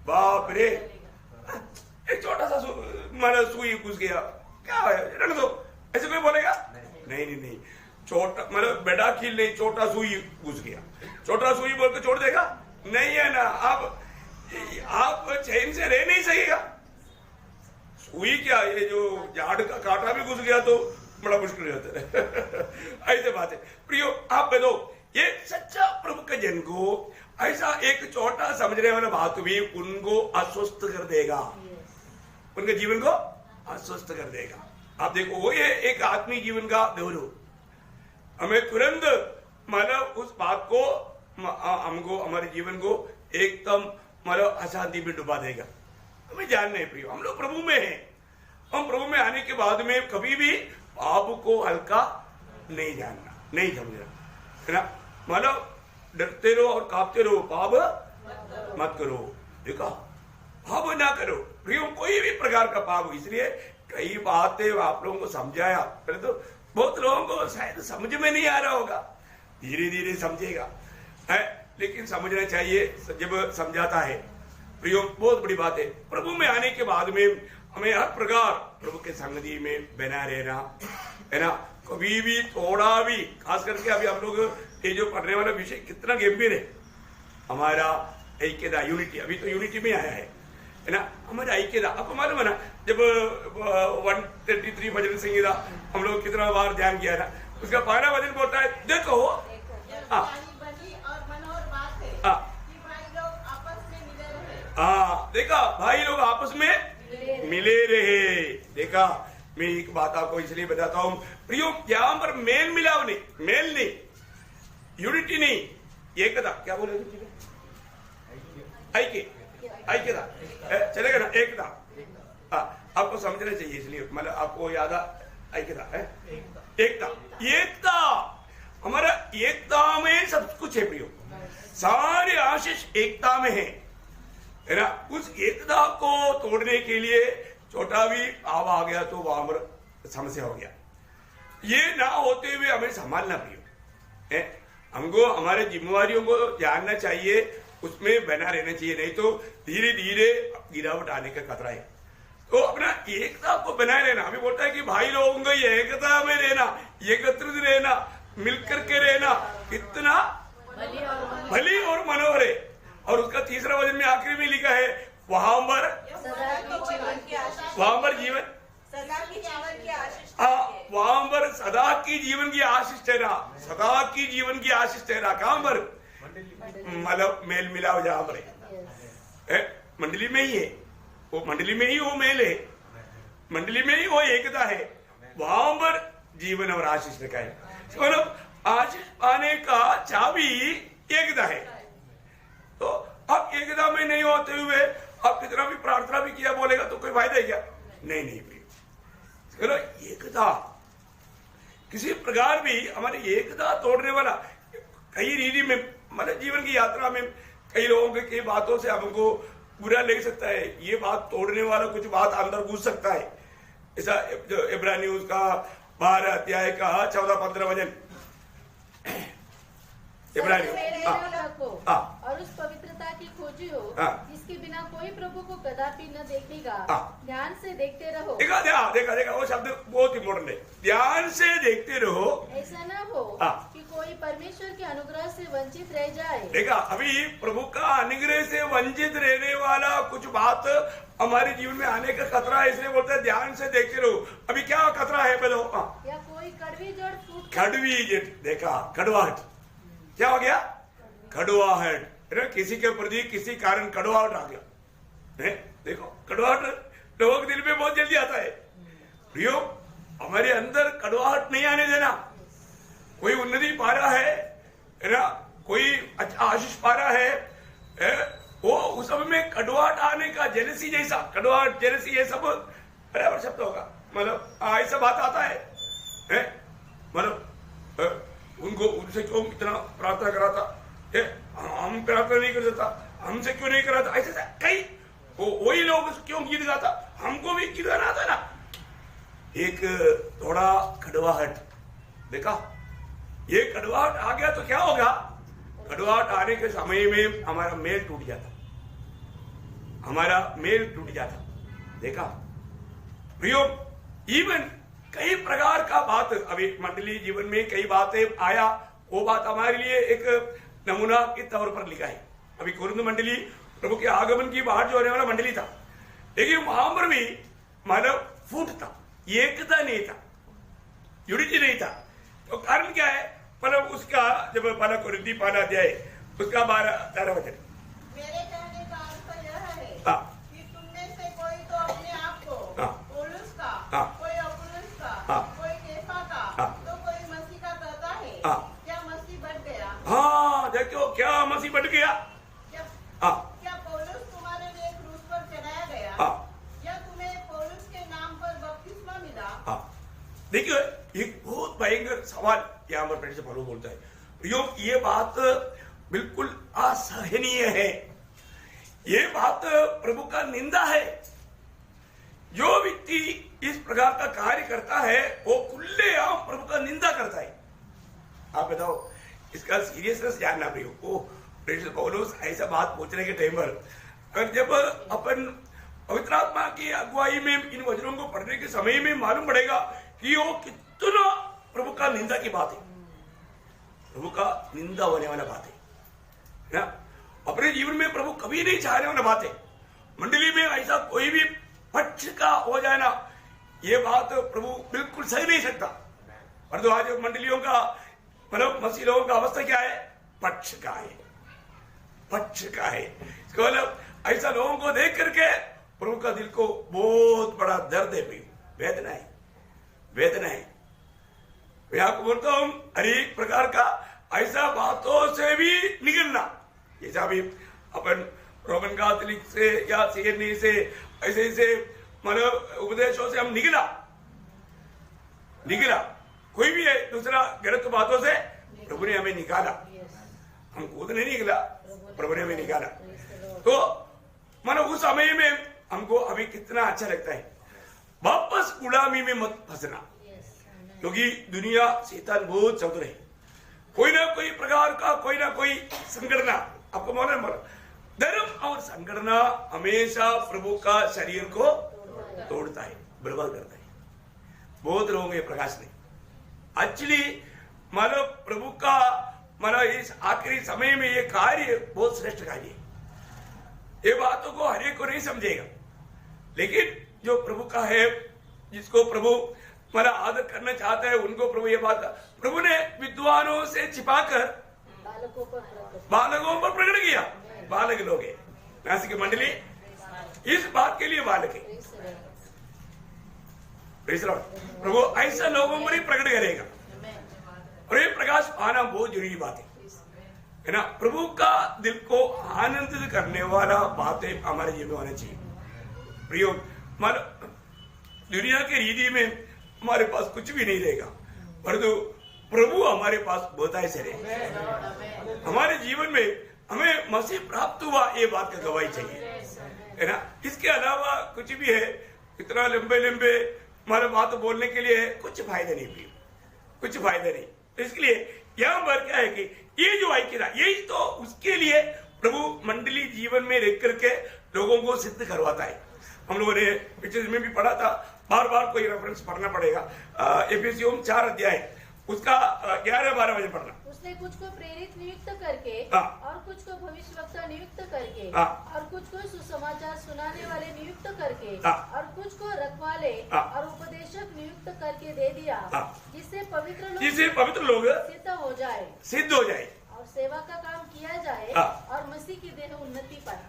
बाप रे एक छोटा सा सुई घुस गया, क्या है रख दो, ऐसे कोई बोलेगा? नहीं, छोटा मतलब बड़ा कील नहीं, छोटा सुई घुस गया, छोटा सुई बोल के छोड़ देगा? नहीं है ना। आप चैन से रह नहीं सकेगा। सुई क्या, ये जो झाड़ का कांटा भी घुस गया तो बड़ा मुश्किल रहता है ऐसे बात है प्रियो। आप बताओ, ये सच्चा प्रभु के जन को ऐसा एक छोटा समझने वाला बात भी उनको अस्वस्थ कर देगा, उनके जीवन को अस्वस्थ कर देगा। आप देखो, वो ये एक आत्मिक जीवन का गौरव हमें तुरंत मतलब उस बात को हमको हमारे जीवन को एकदम मतलब अशांति में डुबा देगा। हमें जानना है प्रियो, हम लोग प्रभु में हैं। हम प्रभु में आने के बाद में कभी भी पाप को हल्का नहीं जानना, नहीं समझना, है ना। मतलब डरते रहो और कांपते रहो, पाप मत करो। देखा, पाप ना करो प्रियो, कोई भी प्रकार का पाप। इसलिए कई बातें आप लोगों को समझाया, पहले तो बहुत लोगों को शायद समझ में नहीं आ रहा होगा, धीरे धीरे समझेगा है, लेकिन समझना चाहिए जब समझाता है प्रियो। बहुत बड़ी बात है, प्रभु में आने के बाद में हमें हर प्रकार प्रभु के संगति में बना रहना, है ना। कभी भी थोड़ा भी, खास करके अभी हम लोग ये जो पढ़ने वाला विषय कितना गंभीर है, हमारा ऐक्यता, यूनिटी। अभी तो यूनिटी में आया है ना, हमारा ऐक्यता। आपको मालूम है ना, जब 133 भजन संगीता हम लोग कितना बार ध्यान किया ना, उसका पहला भजन बोलता है, देखो देखा भाई लोग आपस में मिले रहे। देखा, मैं एक बात आपको इसलिए बताता हूं प्रियो, यहां पर मेल मिलाव नहीं, मेल नहीं, यूनिटी नहीं, एकता। क्या बोले? ऐक्यता चलेगा ना, एकता। आपको समझना चाहिए, इसलिए मतलब आपको याद ऐक्यता है, एकता। हमारा एकता में सब कुछ है प्रियो, सारे आशीष एकता में है ना। उस एकता को तोड़ने के लिए छोटा भी पाप आ गया तो वहां पर समस्या हो गया। ये ना होते हुए हमें संभालना प्रियो, हमको हमारे जिम्मेवारियों को जानना चाहिए, उसमें बना रहना चाहिए, नहीं तो धीरे धीरे गिरावट आने का खतरा है। तो अपना एकता को बनाए रहना। हमें बोलता है कि भाई लोगों को एकता में रहना, एकत्रित रहना, मिलकर के रहना, कितना भली और मनोहर है। और उसका तीसरा वचन में आखिरी में लिखा है, वहां पर जीवन, वहां पर सदा की जीवन की आशीष ठहरा, सदा की जीवन की आशीष ठहरा। कहां पर? मतलब मेल मिलाओ जहां पर मंडली में ही है, वो मंडली में ही वो मेल है, मंडली में ही वो एकता है, वहां पर जीवन और आशीष रखा है। मतलब आशीष पाने का चाबी एकता है। तो अब एकता में नहीं होते हुए अब कितना भी प्रार्थना भी किया बोलेगा तो कोई फायदा है क्या? नहीं चलो, एकता किसी प्रकार भी हमारी एकता तोड़ने वाला कई रीति में, मतलब जीवन की यात्रा में कई लोगों की बातों से हमको बुरा लग सकता है, ये बात तोड़ने वाला कुछ बात अंदर घुस सकता है। ऐसा जो इब्रानियों का 12 अध्याय का 14-15 वचन, और उस पवित्रता की खोजी हो जिसके बिना कोई प्रभु को कदापि न देखेगा। ध्यान से देखते रहो। देखा वो शब्द बहुत इम्पोर्टेंट है, ध्यान से देखते रहो। ऐसा न हो कि कोई परमेश्वर के अनुग्रह से वंचित रह जाए। देखा, अभी प्रभु का अनुग्रह से वंचित रहने वाला कुछ बात हमारे जीवन में आने का खतरा है, इसलिए बोलते हैं ध्यान से देखते रहो। अभी क्या खतरा है बोलो? या कोई कड़वी जड़ फूट, कड़वी जड़, देखा कड़वाहट, क्या हो गया? कड़वाहट, किसी के प्रति किसी कारण कड़वाहट आ गया। देखो, कड़वाहट लोगों के दिल में बहुत जल्दी आता है प्रियो, हमारे अंदर कड़वाहट नहीं आने देना। कोई उन्नति पा रहा है ना, कोई अच्छा आशीष पा रहा है, वो उस समय में कड़वाहट आने का, जेलसी जैसा, कड़वाहट जेलसी ये सब बराबर शब्द होगा, मतलब ऐसा बात आता है मतलब उनको उनसे क्यों इतना प्रार्थना करा था, हम प्रार्थना नहीं कर सकता, हमसे क्यों नहीं करा था, ऐसा कई वही लोग क्यों गीत गाता, हमको भी गीत गाना आता ना। एक थोड़ा कड़वाहट देखा, ये कड़वाहट आ गया तो क्या होगा, कड़वाहट आने के समय में हमारा मेल टूट जाता, हमारा मेल टूट जाता। देखा प्रियो, इवन कई प्रकार का बात अभी मंडली जीवन में कई बातें आया, वो बात हमारे लिए एक नमूना के तौर पर लिखा है। अभी कुरुंद मंडली प्रभु के आगमन की बाहर जो होने वाला मंडली था, लेकिन वहां पर भी मानव फूट था, एकता नहीं था, यूनिटी नहीं था। तो कारण क्या है, मतलब उसका जब पाला कुरिन्ती पाला अध्याय उसका 12-13 वचन, मेरे कहने का अर्थ यह है हाँ, कि तुमने से कोई तो अपने आप को हाँ, पौलुस का, हाँ, कोई अपुल्लोस का, हाँ, कोई केफा का, हाँ, तो कोई मसीह का कहता है। हाँ, क्या मसीह बढ़ गया? हाँ देखो क्या मसीह बढ़ गया। हाँ, क्या पौलुस तुम्हारे लिए क्रूस पर चढ़ाया गया? हाँ, या तुम्हें पौलुस के नाम पर बपतिस्मा मिला? हाँ, देखिए एक बहुत भयंकर सवाल यहाँ पर फिर से पौलुस बोलता है, ये बात बिल्कुल असहनीय है, ये बात प्रभु का निंदा है। जो व्यक्ति इस प्रकार का कार्य करता है वो खुलेआम प्रभु का निंदा करता है। आप बताओ इसका सीरियसनेस जानना प्रियो, वो प्रेषित पौलुस ऐसा बात पूछने के टाइम पर, अगर जब अपन पवित्र आत्मा की अगुवाई में इन वचनों को पढ़ने के समय में मालूम पड़ेगा कि वो कितना प्रभु का निंदा की बात है, प्रभु का निंदा होने वाला बात है ना। अपने जीवन में प्रभु कभी नहीं चाहने वाला बात है। मंडली में ऐसा कोई भी पक्ष का हो जाए ना, ये बात प्रभु बिल्कुल सही नहीं सकता। परंतु आज मंडलियों का मतलब मसीह लोगों का अवस्था क्या है, पक्ष का है, पक्ष का है। इसका मतलब ऐसा लोगों को देख करके प्रभु का दिल को बहुत बड़ा दर्द है, वेदना है, वेदना है। मैं आपको बोलता हूं हर एक प्रकार का ऐसा बातों से भी निकलना, जैसा भी अपन रोमन कैथोलिक से या सीएनई से ऐसे मतलब उपदेशों से हम निकला, कोई भी है दूसरा गलत बातों से प्रभु ने हमें निकाला, हम खुद नहीं निकला, प्रभु ने हमें निकाला। तो मतलब उस समय में हमको अभी कितना अच्छा लगता है, वापस गुलामी में मत फंसना, क्योंकि दुनिया शैतान बहुत चतुर है। कोई ना कोई प्रकार का कोई ना कोई संगठना, आपको मालूम है धर्म और संगठना हमेशा प्रभु का शरीर को तोड़ता है, बर्बाद करता है। बहुत लोगों के प्रकाश नहीं एक्चुअली मानो प्रभु का मानो इस आखिरी समय में ये कार्य बहुत श्रेष्ठ कार्य है। ये बातों को हर एक को नहीं समझेगा, लेकिन जो प्रभु का है, जिसको प्रभु माना आदर करना चाहता है, उनको प्रभु ये बात प्रभु ने विद्वानों से छिपाकर बालकों पर प्रकट किया। बालक लोग है नासिक मंडली इस बात के लिए बालक है। प्रभु ऐसा लोगों पर ही प्रकट करेगा, और ये प्रकाश पाना बहुत जरूरी बात है ना। प्रभु का दिल को आनंदित करने वाला बातें हमारे जीवन में होना चाहिए। प्रियो दुनिया की रीति में हमारे पास कुछ भी नहीं रहेगा, परंतु प्रभु हमारे पास बहुत ऐसे रहे। हमारे जीवन में हमें मसीह प्राप्त हुआ ये बात का गवाही चाहिए, है ना। इसके अलावा कुछ भी है, इतना लंबे लंबे हमारे बात बोलने के लिए कुछ फायदा नहीं भी, कुछ फायदा नहीं। तो इसलिए यहाँ पर क्या है कि ये जो ऐक्यता, यही तो उसके लिए प्रभु मंडली जीवन में रह करके लोगों को सिद्ध करवाता है। हम लोगों ने पिछले में भी पढ़ा था, बार बार कोई रेफरेंस पढ़ना पड़ेगा। एफेसियों 4 अध्याय उसका 11-12 बजे पढ़ना। उसने कुछ को प्रेरित नियुक्त करके और कुछ को भविष्यवक्ता नियुक्त करके और कुछ को सुसमाचार सुनाने वाले नियुक्त करके और कुछ को रखवाले और उपदेशक नियुक्त करके दे दिया, जिससे पवित्र लोग सिद्ध हो जाए और सेवा का काम किया जाए और मसीह की देह उन्नति पाए।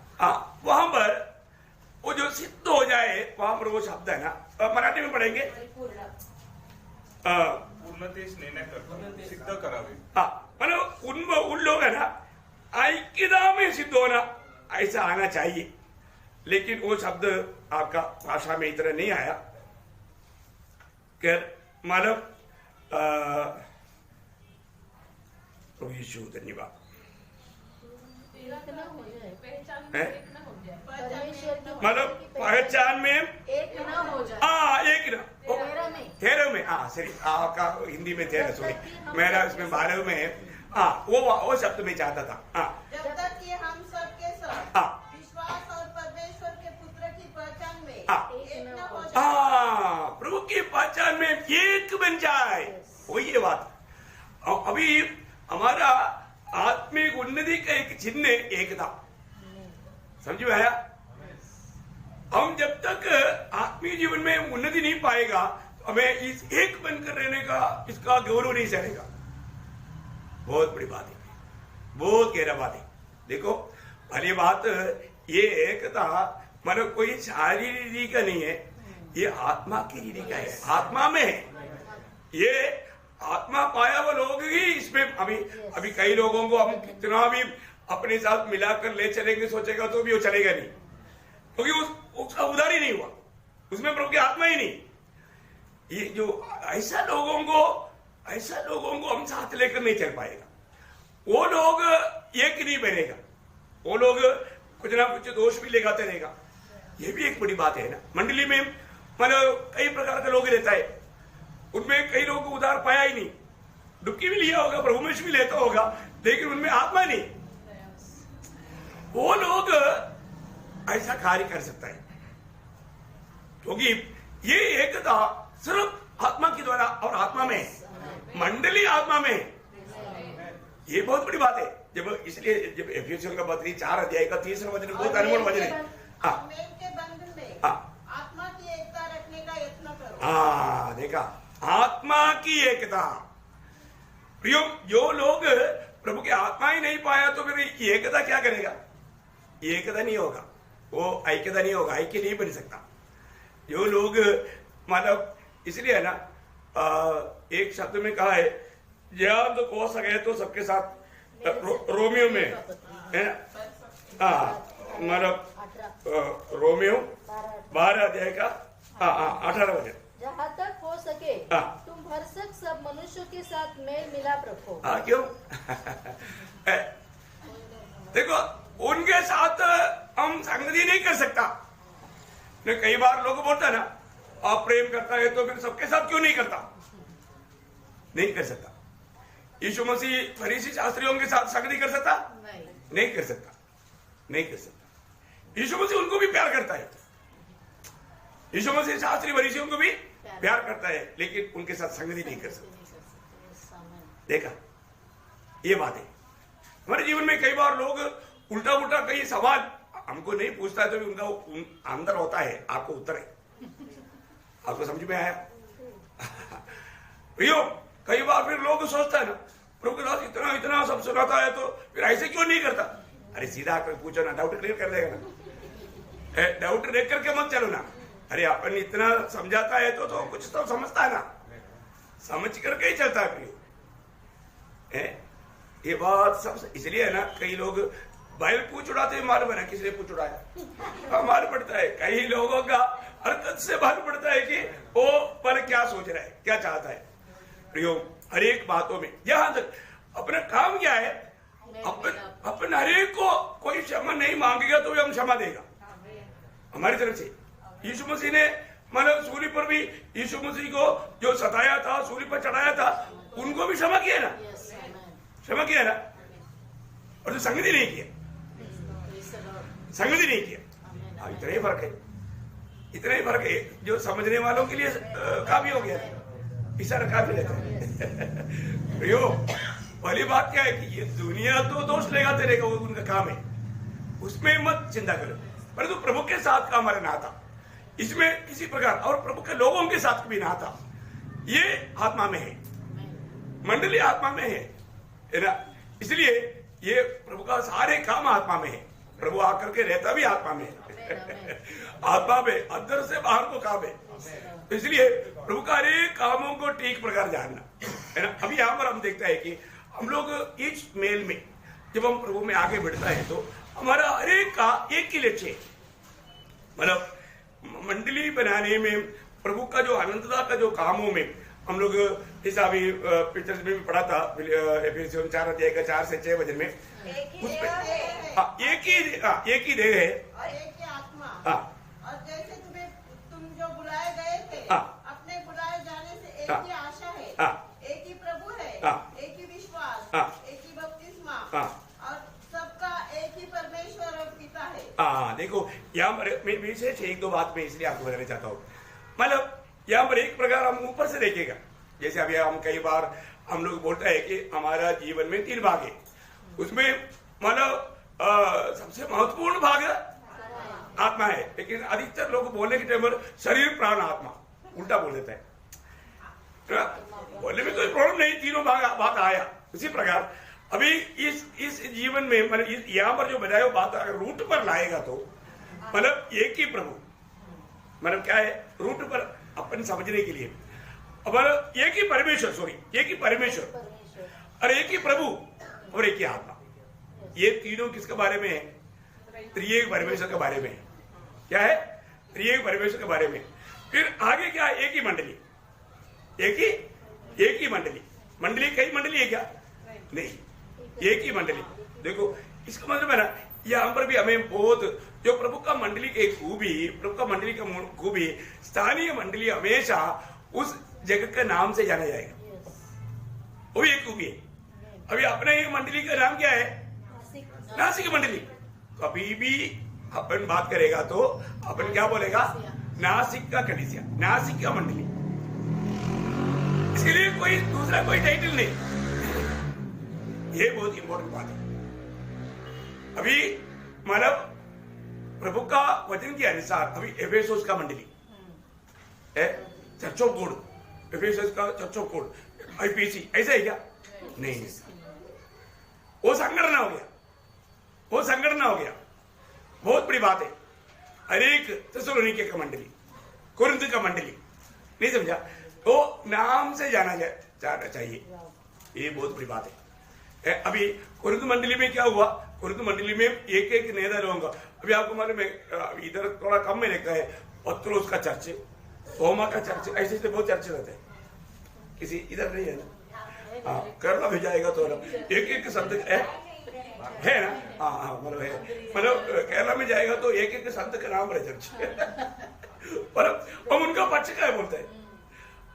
वहां पर वो जो सिद्ध हो जाए, वहां पर वो शब्द है ना, मराठी में पढ़ेंगे उन्नतीस निर्णय करतो, सिद्ध करावे। मतलब उन लोग है ना ऐक्यता में सिद्ध होना ऐसा आना चाहिए, लेकिन वो शब्द आपका भाषा में इतना नहीं आया। मानव प्रभु यीशु धन्यवाद। मतलब पहचान में एक न हो जाए, एक न तेरह में सॉरी आपका हिंदी में 13 सॉरी मेरा इसमें 12 में है। वो शब्द में चाहता था। जब तक कि हम सब के साथ विश्वास और परमेश्वर के पुत्र की पहचान में एक न हो जाए, प्रभु की पहचान में एक बन जाए, वही ये बात। अभी हमारा आत्मिक उन्नति का एक चिन्ह एकता, समझ में आया? हम जब तक आत्मीय जीवन में उन्नति नहीं पाएगा तो हमें इस एक बनकर रहने का इसका गौरव नहीं चलेगा। बहुत बड़ी बात है, बहुत गहरा बात है। देखो पहली बात, ये एकता मतलब कोई शारीरिक का नहीं है, ये आत्मा की रीति का है, आत्मा में है। ये आत्मा पाया वो लोग ही इसमें अभी कई लोगों को हम कितना भी अपने साथ मिलाकर ले चलेंगे सोचेगा तो भी वो चलेगा नहीं, क्योंकि उसका उधार ही नहीं हुआ, उसमें प्रभु की आत्मा ही नहीं। ये जो ऐसा लोगों को हम साथ लेकर नहीं चल पाएगा, वो लोग एक नहीं बनेगा, वो लोग कुछ ना कुछ दोष भी लगाते रहेगा। ये भी एक बड़ी बात है ना। मंडली में मतलब कई प्रकार के लोग रहता है, उनमें कई लोगों को उधार पाया ही नहीं, डुबकी भी लिया होगा, प्रभु में भी लेता होगा, लेकिन उनमें आत्मा नहीं। वो लोग ऐसा कार्य कर सकता है क्योंकि ये एकता सिर्फ आत्मा के द्वारा और आत्मा में, मंडली आत्मा में। ये बहुत बड़ी बात है। इसलिए जब एफिसियों का पत्री 4 अध्याय का 3 वचन बहुत अनमोल वचन है। के बंधन में आत्मा की एकता रखने का यत्न करो। देखा, आत्मा की एकता। प्रियो, जो लोग प्रभु की आत्मा ही नहीं पाया तो फिर एकता क्या करेगा? एकता नहीं होगा, वो ऐक्यता नहीं होगा, ऐक्य नहीं बन सकता। जो लोग मतलब इसलिए है ना, एक शब्द में कहा है, जब तो हो सके तो सबके साथ रोमियो में है ना, मतलब रोमियो 12 अध्याय का 18 वचन, जहाँ तक हो सके तुम भरसक सब मनुष्यों के साथ मेल मिलाप रखो। क्यों? देखो, उनके साथ हम संगति नहीं कर सकता। कई बार लोग बोलता है ना, आप प्रेम करता है तो फिर सबके साथ क्यों नहीं करता? नहीं कर सकता। यीशु मसीह फरीसी शास्त्रियों के साथ संगति कर सकता? नहीं कर सकता, नहीं कर सकता। यीशु मसीह उनको भी प्यार करता है, यीशु मसीह शास्त्री फरीसियों को भी प्यार करता है, लेकिन उनके साथ संगति नहीं कर सकता। देखा, ये बात है। हमारे जीवन में कई बार लोग उल्टा उल्टा कई सवाल हमको नहीं पूछता है तो भी उनका अंदर होता है, आपको उत्तर है। आपको समझ में आया? प्रियो, कई बार फिर लोग सोचता है ना, प्रभु के दास इतना इतना सब सुनाता है तो फिर ऐसे क्यों नहीं करता? अरे सीधा आकर पूछो ना, डाउट क्लियर कर देगा ना। डाउट देख करके मत चलो ना। अरे अपन इतना समझाता है तो कुछ तो समझता है ना, समझ करके ही चलता है प्रियो। ये बात सब इसलिए है ना, कई लोग बाइबल पूछ उड़ाते हैं, मालूम है ना किसने पूछ उड़ाया? मालूम पड़ता है कई लोगों का हरकत से मालूम पड़ता है कि वो पर क्या सोच रहा है, क्या चाहता है। प्रियो, हर एक बातों में यहां तक अपना काम क्या है, अपन हर एक को कोई क्षमा नहीं मांगेगा तो भी हम क्षमा देगा हमारी तरफ से। यीशु मसीह ने मतलब सूली पर भी यीशु मसीह को जो सताया था, सूली पर चढ़ाया था, उनको भी क्षमा किया ना, क्षमा किया ना, और जो संगति नहीं किया, संगति नहीं किया। इतना ही फर्क है, इतना ही फर्क है। जो समझने वालों के लिए काफी हो गया, इशारा काफी रहता है। यो पहली बात क्या है कि ये दुनिया तो दोष लगाते रहेगा, वो उनका काम है, उसमें मत चिंता करो। परंतु प्रभु के साथ का हमारा नाता, इसमें किसी प्रकार और प्रभु के लोगों के साथ भी नाता, ये आत्मा में है, मंडली आत्मा में है ना। इसलिए ये प्रभु का सारे काम आत्मा में है। प्रभु आकर के रहता भी आत्मा में है। आत्मा में अंदर से बाहर को काम है। तो इसलिए प्रभु का हर एक कामों को ठीक प्रकार जानना है ना। अभी यहाँ पर हम देखते हैं कि हम लोग इस मेल में जब हम प्रभु में आगे बढ़ता है तो हमारा हर एक का एक ही लक्ष्य है, मतलब मंडली बनाने में, प्रभु का जो अनंतता का जो कामों में हम लोग, जैसा अभी पिक्चर्स में भी पढ़ा था एफेसियों 4 अध्याय का 4 से 6 वचन में, उसमें एक ही देह है और एक ही आत्मा। हाँ। और जैसे तुम जो बुलाए गए थे, हाँ। अपने बुलाए जाने से एक हाँ। ही आशा है, हाँ। एक ही प्रभु है, हाँ। एक ही विश्वास, हाँ। एक ही बपतिस्मा, हाँ। और सबका एक ही परमेश्वर और पिता है। हाँ, देखो यहाँ पर मैं विशेष 1-2 बात में इसलिए आपको बताना चाहता हूँ। मतलब यहाँ पर एक प्रकार हम ऊपर से देखेगा, जैसे अभी हम कई बार हम लोग बोलते हैं कि हमारा जीवन में 3 भाग है, उसमें मतलब सबसे महत्वपूर्ण भाग आत्मा है, लेकिन अधिकतर लोग बोलने के टाइम पर शरीर प्राण आत्मा उल्टा बोल देता है। बोलने में कोई प्रॉब्लम नहीं, तीनों बात आया। उसी प्रकार अभी इस जीवन में मतलब यहाँ पर जो बताया बात अगर रूट पर लाएगा तो मतलब एक ही प्रभु, मतलब क्या है रूट पर अपन समझने के लिए, मतलब एक ही परमेश्वर, सॉरी एक ही परमेश्वर और एक ही प्रभु और एक ही आत्मा, ये तीनों किसके बारे में है? त्रिएक परमेश्वर के बारे में है। क्या है? त्रिएक परमेश्वर के बारे में। फिर आगे क्या है? एक ही मंडली, एक ही मंडली। मंडली कई मंडली है क्या? नहीं, एक ही मंडली। देखो इसका मतलब है ना, यहाँ पर भी हमें बहुत जो प्रभु का मंडली की खूबी, प्रभु का मंडली का खूबी, स्थानीय मंडली हमेशा उस जगह के नाम से जाना जाएगा, वो भी एक खूबी है। अभी अपने मंडली का नाम क्या है? नासिक मंडली। कभी भी अपन बात करेगा तो अपन क्या बोलेगा? नासिक का कलीसिया, नासिक का मंडली। इसके लिए कोई दूसरा कोई टाइटल नहीं, ये बहुत इंपॉर्टेंट बात है। अभी मतलब प्रभु का वचन के अनुसार अभी एफेसोस का मंडली है, चर्च ऑफ गॉड, एफेसोस का चर्च ऑफ गॉड आईपीसी, ऐसा है क्या? नहीं, वो संगठन हो गया, वो संगठन हो गया। बहुत बड़ी बात है। अनेक थिस्सलुनीके का मंडली, कुरिन्थ का मंडली, नहीं समझा? तो नाम से जाना चाहिए, ये बहुत बड़ी बात है। अभी कुरिन्थ मंडली में क्या हुआ? कुरिन्थ मंडली में एक एक नेता लोगों का, अभी आपको मालूम है इधर थोड़ा कम में लिखा है, पत्रोस का चर्च, थोमा का चर्च, ऐसे ऐसे बहुत चर्च रहते हैं। किसी इधर नहीं है ना? हाँ, केरला भी जाएगा तो एक एक संत है ना? हाँ मतलब है, मतलब केरला में जाएगा तो एक एक संत का नाम रहे चर्च पर हम उनका पक्ष का है बोलते हैं।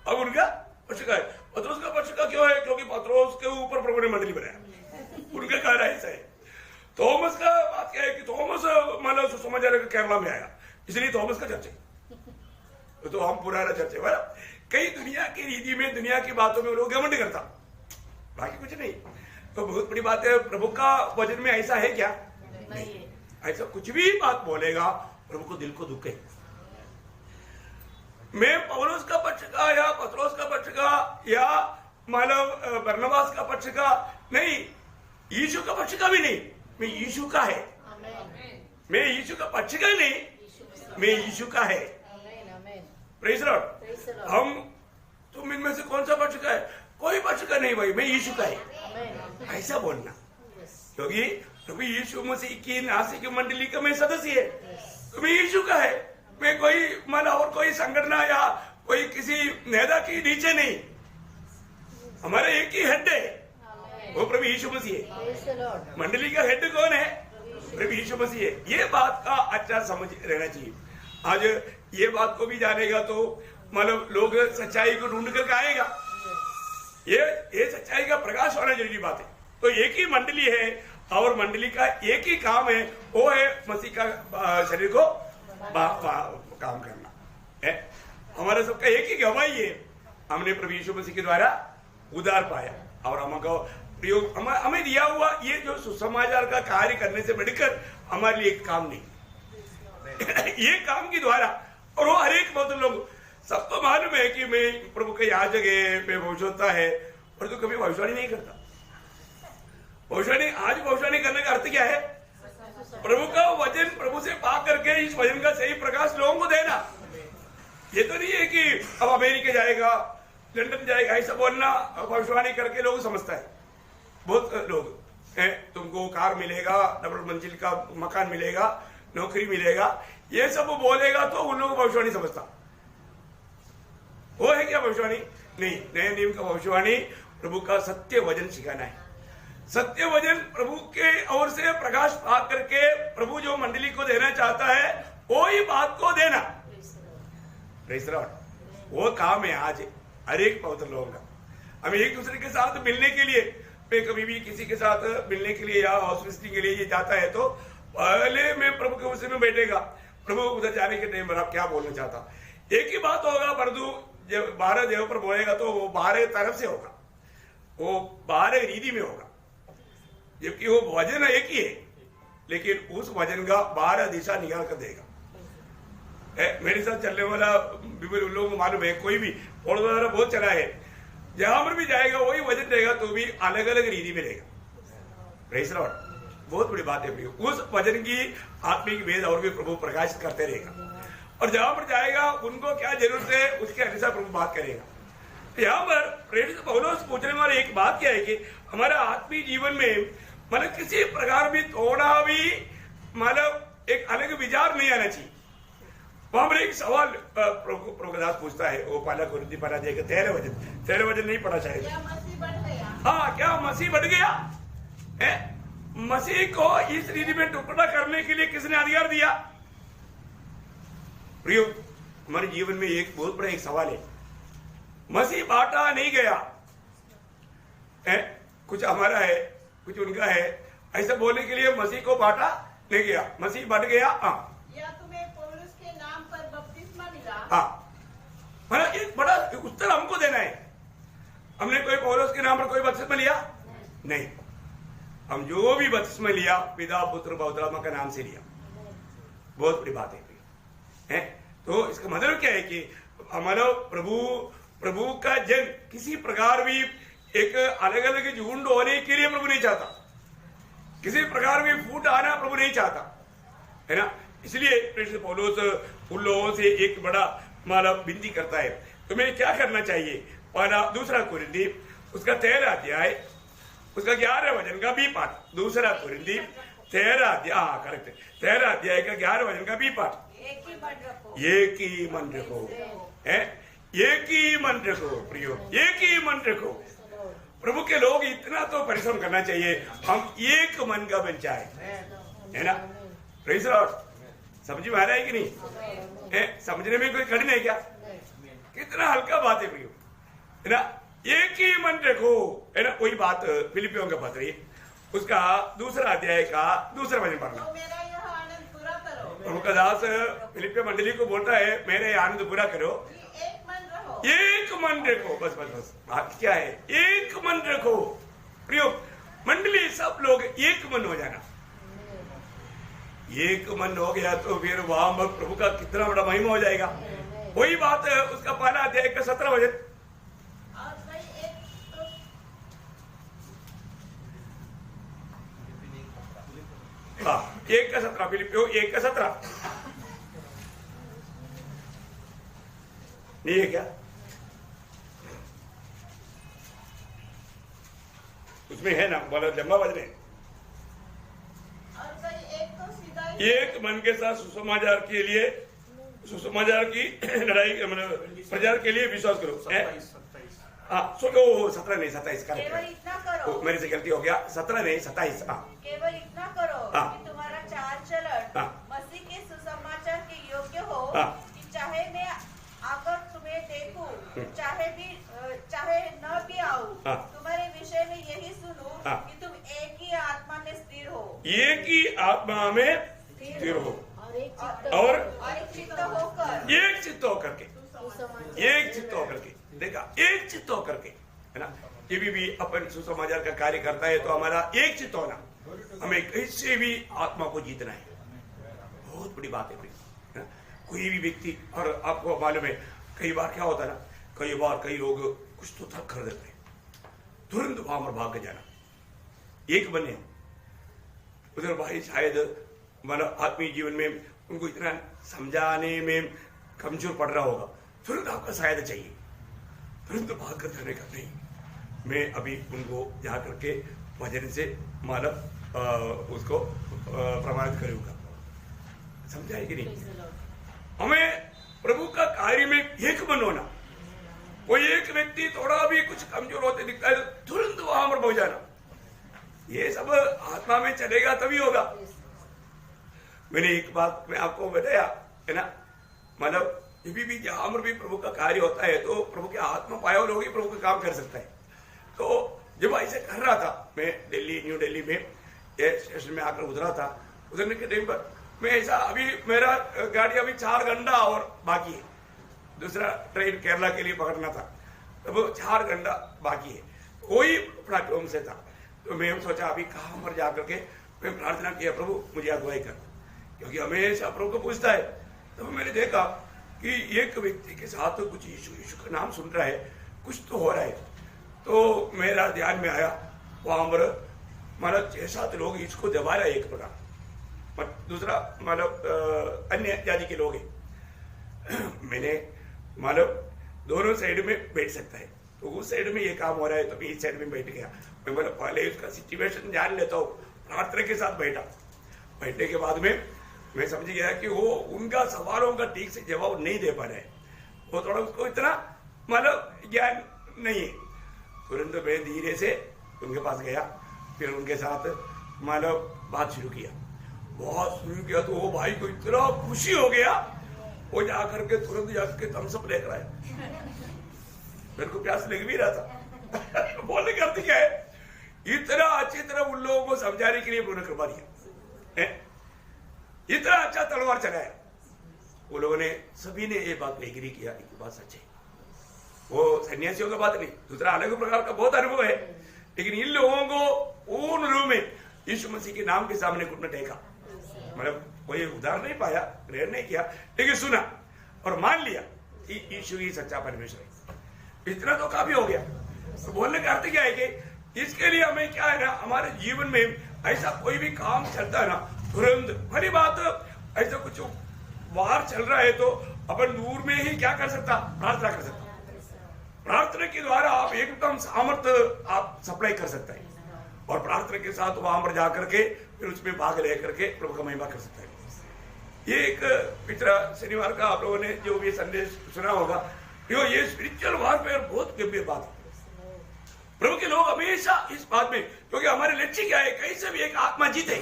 अब उनका पक्ष का है, पत्रोस का पक्ष का क्यों है? क्योंकि पत्रोस के ऊपर प्रभु ने मंडली बनाया, उनका कहना ऐसा है। थॉमस का बात क्या है कि थॉमस मतलब सुसमाचार केरला में आया, इसलिए थॉमस का चर्च है, तो हम पुराना चर्च है। मतलब कई दुनिया की रीति में, दुनिया की बातों में लोग घमंड करता, बाकी कुछ नहीं। तो बहुत बड़ी बात है, प्रभु का वचन में ऐसा है क्या? नहीं। ऐसा कुछ भी बात बोलेगा प्रभु को दिल को दुख है। मैं पौलुस का पक्ष का या पत्रोस का पक्ष का या मतलब बरनबास का पक्ष का नहीं, यीशु का पक्ष का भी नहीं, मैं यीशु का है। मैं यीशु का पक्ष का नहीं, मैं यीशु का है। Praise Lord. हम तुम इनमें से कौन सा पक्ष का है? कोई पक्ष का नहीं भाई, मैं यीशु का है, ऐसा बोलना। क्योंकि प्रभु यीशु मसीह की नासिक मंडली का मैं सदस्य है, तो मैं यीशु का है। मैं कोई मतलब और कोई संगठन या कोई किसी नेता की नीचे नहीं, हमारा एक ही हेड है, वो प्रभु यीशु मसीह है। मंडली का हेड कौन है? प्रभु यीशु मसीह है। ये बात का अच्छा समझ रहना चाहिए। आज ये बात को भी जानेगा तो मतलब लोग सच्चाई को ढूंढ कर आएगा। ये सच्चाई का प्रकाश होना जरूरी बात है। तो एक ही मंडली है और मंडली का एक ही काम है, वो है मसीह का शरीर को काम करना है। हमारा सबका एक ही गवाही है, हमने प्रभु यीशु मसीह के द्वारा उद्धार पाया और हमको प्रयोग हमें दिया हुआ ये जो सुसमाचार का कार्य करने से बढ़कर हमारे लिए एक काम नहीं ये काम के द्वारा। और वो हर एक बहुत लोग सबको मालूम है कि मैं प्रभु के याजक है, मैं भविष्यवक्ता है, और तो कभी भविष्यवाणी नहीं करता। भविष्यवाणी आज भविष्यवाणी करने का अर्थ क्या है? प्रभु का वचन प्रभु से पा करके इस वचन का सही प्रकाश लोगों को देना। ये तो नहीं है कि अब अमेरिका जाएगा, लंदन जाएगा, ऐसा बोलना भविष्यवाणी करके लोग समझता है। बहुत लोग हैं, तुमको कार मिलेगा, डबल मंजिल का मकान मिलेगा, नौकरी मिलेगा, ये सब बोलेगा तो उन लोगों को भविष्यवाणी समझता। वो है क्या भविष्यवाणी? नहीं, नए नियम का भविष्यवाणी प्रभु का सत्य वचन सिखाना है। सत्य वचन प्रभु के ओर से प्रकाश पा करके प्रभु जो मंडली को देना चाहता है वो ही बात को देना। Praise the Lord. वो काम है आज हर एक पवित्र लोगों का। हम एक दूसरे के साथ मिलने के लिए, मैं कभी भी किसी के साथ मिलने के लिए या हाउस विजिटिंग के लिए ये जाता है तो पहले मैं प्रभु के उसी में बैठेगा, प्रभु उधर जाने के टाइम पर आप क्या बोलना चाहता। एक ही बात होगा, परंतु जब 12 देव पर बोलेगा तो वो 12 तरफ से होगा, वो 12 रीति में होगा, जबकि वो वजन एक ही है, लेकिन उस वजन का 12 दिशा निकाल कर देगा। मेरे साथ चलने वाला उन लोगों को मालूम है, कोई भी और बहुत चला है, जहां पर भी जाएगा वही वजन रहेगा तो भी अलग अलग रीति में रहेगा। Praise the Lord. बहुत बड़ी बात है, उस वजन की आत्मिक भेद और भी प्रभु प्रकाशित करते रहेगा, और जहां पर जाएगा उनको क्या जरूरत है उसके अनुसार प्रभु बात करेगा। यहाँ पर प्रेरित पौलुस पूछने वाली एक बात क्या है कि हमारा आत्मीय जीवन में मतलब किसी प्रकार भी थोड़ा भी मतलब एक अलग विचार नहीं आना चाहिए। वहां पर एक सवाल प्रभुदास पूछता है, वो पहला कुरिन्थी पढ़ा जाएगा 13 वचन नहीं पढ़ा चाहिए। क्या मसीह बढ़ गया? हाँ, क्या मसीह बढ़ गया है? मसीह को इस रीति में टुकड़ा करने के लिए किसने अधिकार दिया? प्रियो, हमारे जीवन में एक बहुत बड़ा एक सवाल है, मसीह बांटा नहीं गया है, कुछ हमारा है कुछ उनका है, ऐसा बोलने के लिए मसीह को बांटा नहीं गया, मसीह बढ़ गया। हाँ, या तुम्हें पौलुस के नाम पर बपतिस्मा मिला? हाँ, मतलब एक बड़ा उत्तर हमको देना है। हमने कोई पौलुस के नाम पर कोई बपतिस्मा लिया नहीं, हम जो भी बपतिस्मा लिया पिता पुत्र पवित्र आत्मा का नाम से लिया। बहुत बड़ी बात है। तो इसका मतलब क्या है कि हमारा प्रभु का जन किसी प्रकार भी एक अलग अलग झुंड होने के लिए प्रभु नहीं चाहता, किसी प्रकार भी फूट आना प्रभु नहीं चाहता, है ना। इसलिए प्रेरित पौलुस उन लोगों से एक बड़ा मतलब विनती करता है, तुम्हें क्या करना चाहिए। पहला दूसरा कुरिन्थी उसका 13 अध्याय उसका 11 वचन का बी पाठ। दूसरा कुरिन्थी 13 अध्याय, करेक्ट, 13 अध्याय का 11 वचन का बी पाठ। एक ही मन रखो, एक ही मन रखो, है, एक ही मन रखो प्रियो, एक ही मन रखो। प्रभु के लोग इतना तो परिश्रम करना चाहिए, हम एक मन का बन जाए, है ना। Praise the Lord. समझ में आ रहा है कि नहीं? समझने में कोई कठिन है क्या? कितना हल्का बात है प्रियो, है ना। एक ही मन रखो, है ना। कोई बात फिलिपियों का पत्र उसका दूसरा अध्याय का दूसरा वचन पढ़ना। तो मेरा यह आनंद पूरा करो। प्रभु का दास फिलिपिया मंडली को बोलता है, मेरे आनंद पूरा करो, एक मन रहो, एक मन रखो। बस बस बस, बात क्या है? एक मन रखो प्रियो। मंडली सब लोग एक मन हो जाना। एक मन हो गया तो फिर वहां प्रभु का कितना बड़ा महिमा हो जाएगा। वही बात है उसका पहला अध्याय का 17 वचन। और भाई एक का 17, फिलिपियो 1 का 17 नहीं है क्या? उसमें है ना, बोला लंबा वचन है। और भाई एक तो सीधा एक मन के साथ सुसमाचार के लिए, सुसमाचार की लड़ाई मतलब प्रचार के लिए विश्वास करो। 17 नहीं 27 का, केवल इतना करो, मेरे से गलती हो गया, 17 नहीं 27। केवल इतना करो कि तुम्हारा चाल चलन मसीह के सुसमाचार के योग्य हो, कि चाहे मैं आकर तुम्हें देखूं, चाहे न भी आऊं, तुम्हारे विषय में यही सुनूं कि तुम एक ही आत्मा में स्थिर हो, एक ही आत्मा में स्थिर हो, और एक चित्त और एक चित्त होकर, एक चित्त होकर के, एक चित्त होकर के, देखा, एक चित्त होकर के, है ना। ये भी अपन सुसमाचार का कार्य करता है तो हमारा एक चित्त होना, हमें कैसे भी आत्मा को जीतना है। बहुत बड़ी बात है भाई, कोई भी व्यक्ति, और आपको मालूम है कई बार क्या होता है ना, कई बार कई लोग कुछ तो थक कर देते हैं, तुरंत वहां पर भाग के जाना, एक बने उधर भाई शायद मतलब आत्मीय जीवन में उनको इतना समझाने में कमजोर पड़ रहा होगा, तुरंत आपका सहायता चाहिए, तुरंत भाग कर जाने का नहीं, मैं अभी उनको जा करके वचन से मतलब उसको प्रमाणित करूंगा। समझा है कि नहीं? हमें प्रभु का कार्य में एक मन होना। कोई एक व्यक्ति थोड़ा भी कुछ कमजोर होते दिखता है तो तुरंत वहां पर पहुंच जाना, ये सब आत्मा में चलेगा तभी होगा। मैंने एक बात मैं आपको बताया है ना, मतलब भी जहां पर भी प्रभु का कार्य होता है तो प्रभु के आत्मा पाया लोग ही प्रभु का काम कर सकता है। तो जब ऐसे कर रहा था मैं दिल्ली, न्यू दिल्ली में स्टेशन में आकर उतरा था, उतरने के टाइम पर मैं ऐसा, अभी मेरा गाड़ी अभी 4 घंटा और बाकी है, दूसरा ट्रेन केरला के लिए पकड़ना था, तो वो 4 घंटा बाकी है, कोई प्लेटफॉर्म से था। तो मैं सोचा अभी कहाँ पर जाकर के मैं प्रार्थना किया, प्रभु मुझे अगुवाई कर, क्योंकि हमेशा प्रभु को पूछता है। तो मैंने देखा कि एक व्यक्ति के साथ तो कुछ यीशु का नाम सुन रहा है, कुछ तो हो रहा है। तो मेरा ध्यान में आया वहां पर मतलब 6-7 लोग इसको दबा रहे, एक प्रकार दूसरा मतलब अन्य जाति के लोग हैं। मैंने मतलब दोनों साइड में बैठ सकता है, तो उस साइड में ये काम हो रहा है तो मैं इस साइड में बैठ गया। मैं बोला पहले उसका सिचुएशन जान लेता हूँ, प्रार्थना के साथ बैठा। बैठने के बाद में मैं समझ गया कि वो उनका सवालों का ठीक से जवाब नहीं दे पा रहे, वो थोड़ा उसको इतना मतलब ज्ञान नहीं है। तुरंत मैं धीरे से उनके पास गया, फिर उनके साथ मतलब बात शुरू किया। बहुत शुरू किया तो वो भाई को इतना खुशी हो गया, वो जाकर के तुरंत जाकर के थम्सअप लेकर आया। मेरे को प्यास लग भी रहा था। बोलने का अर्थ क्या है, इतना अच्छी तरह उन लोगों को समझाने के लिए उन्होंने कृपा दिया, इतना अच्छा तलवार चलाया। वो लोगों ने सभी ने ये बात एग्री किया, एक बात सच है। वो सन्यासियों का बात नहीं, दूसरा अलग प्रकार का बहुत अनुभव है, लेकिन इन लोगों को पूर्ण रूप में यीशु मसीह के नाम के सामने घुटना टेका। मतलब कोई उदाहरण नहीं पाया, ग्रहण नहीं किया, लेकिन सुना और मान लिया कि यीशु ही सच्चा परमेश्वर है। इतना तो काफी हो गया। तो बोलने का अर्थ क्या है कि इसके लिए हमें क्या है ना, हमारे जीवन में ऐसा कोई भी काम चलता है ना, तुरंत भली बात ऐसा कुछ बाहर चल रहा है तो अपन दूर में ही क्या कर सकता, प्रार्थना कर सकता। प्रार्थना के द्वारा आप एकदम सामर्थ्य आप सप्लाई कर सकते हैं, और प्रार्थना के साथ वहां पर जाकर के फिर उसमें भाग लेकर के प्रभु का महिमा कर सकता है। ये एक पिछला शनिवार का आप लोगों ने जो भी संदेश सुना होगा, ये स्पिरिचुअल वारफेयर बहुत गंभीर बात है। प्रभु के लोग हमेशा इस बात में, क्योंकि हमारे लक्ष्य क्या है, कहीं से भी एक आत्मा जीते।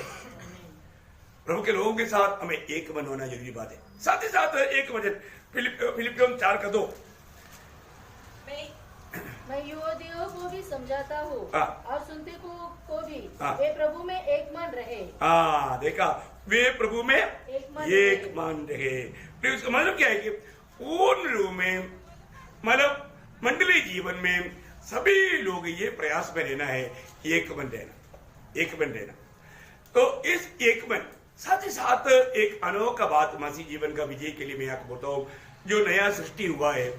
प्रभु के लोगों के साथ हमें एक मन होना जरूरी बात है। साथ ही साथ एक वचन फिलिपियों 4:2, मैं युवदियों को भी समझाता हूँ और सुनते को भी वे प्रभु में एक मन रहे। देखा, वे प्रभु में एक मन रहे। फिर उसका मतलब क्या है कि पूर्ण रूप में मतलब मंडली जीवन में सभी लोग ये प्रयास में रहना है, एक मन रहना, एक मन रहना। तो इस एक मन साथ ही साथ एक अनोखा बात मसीह जीवन का विजय के लिए मैं आपको बताऊं, जो नया सृष्टि हुआ है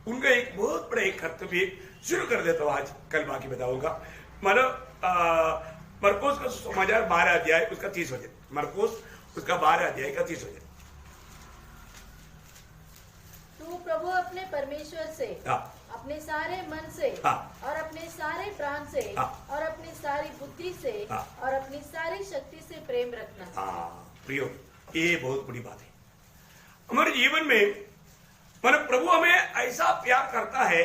उनका एक बहुत बड़ा एक कर्तव्य शुरू कर देता हूं आज, कल बाकी बताऊंगा। मतलब मरकोस का सुसमाचार 12 अध्याय उसका 30 वचन, मरकोस उसका 12 अध्याय का 30 वचन। तू प्रभु अपने परमेश्वर से अपने सारे मन से और अपने सारे प्राण से और अपनी सारी बुद्धि से और अपनी सारी शक्ति से प्रेम रखना। प्रियो, ये बहुत बड़ी बात है हमारे जीवन में। मतलब प्रभु हमें ऐसा प्यार करता है,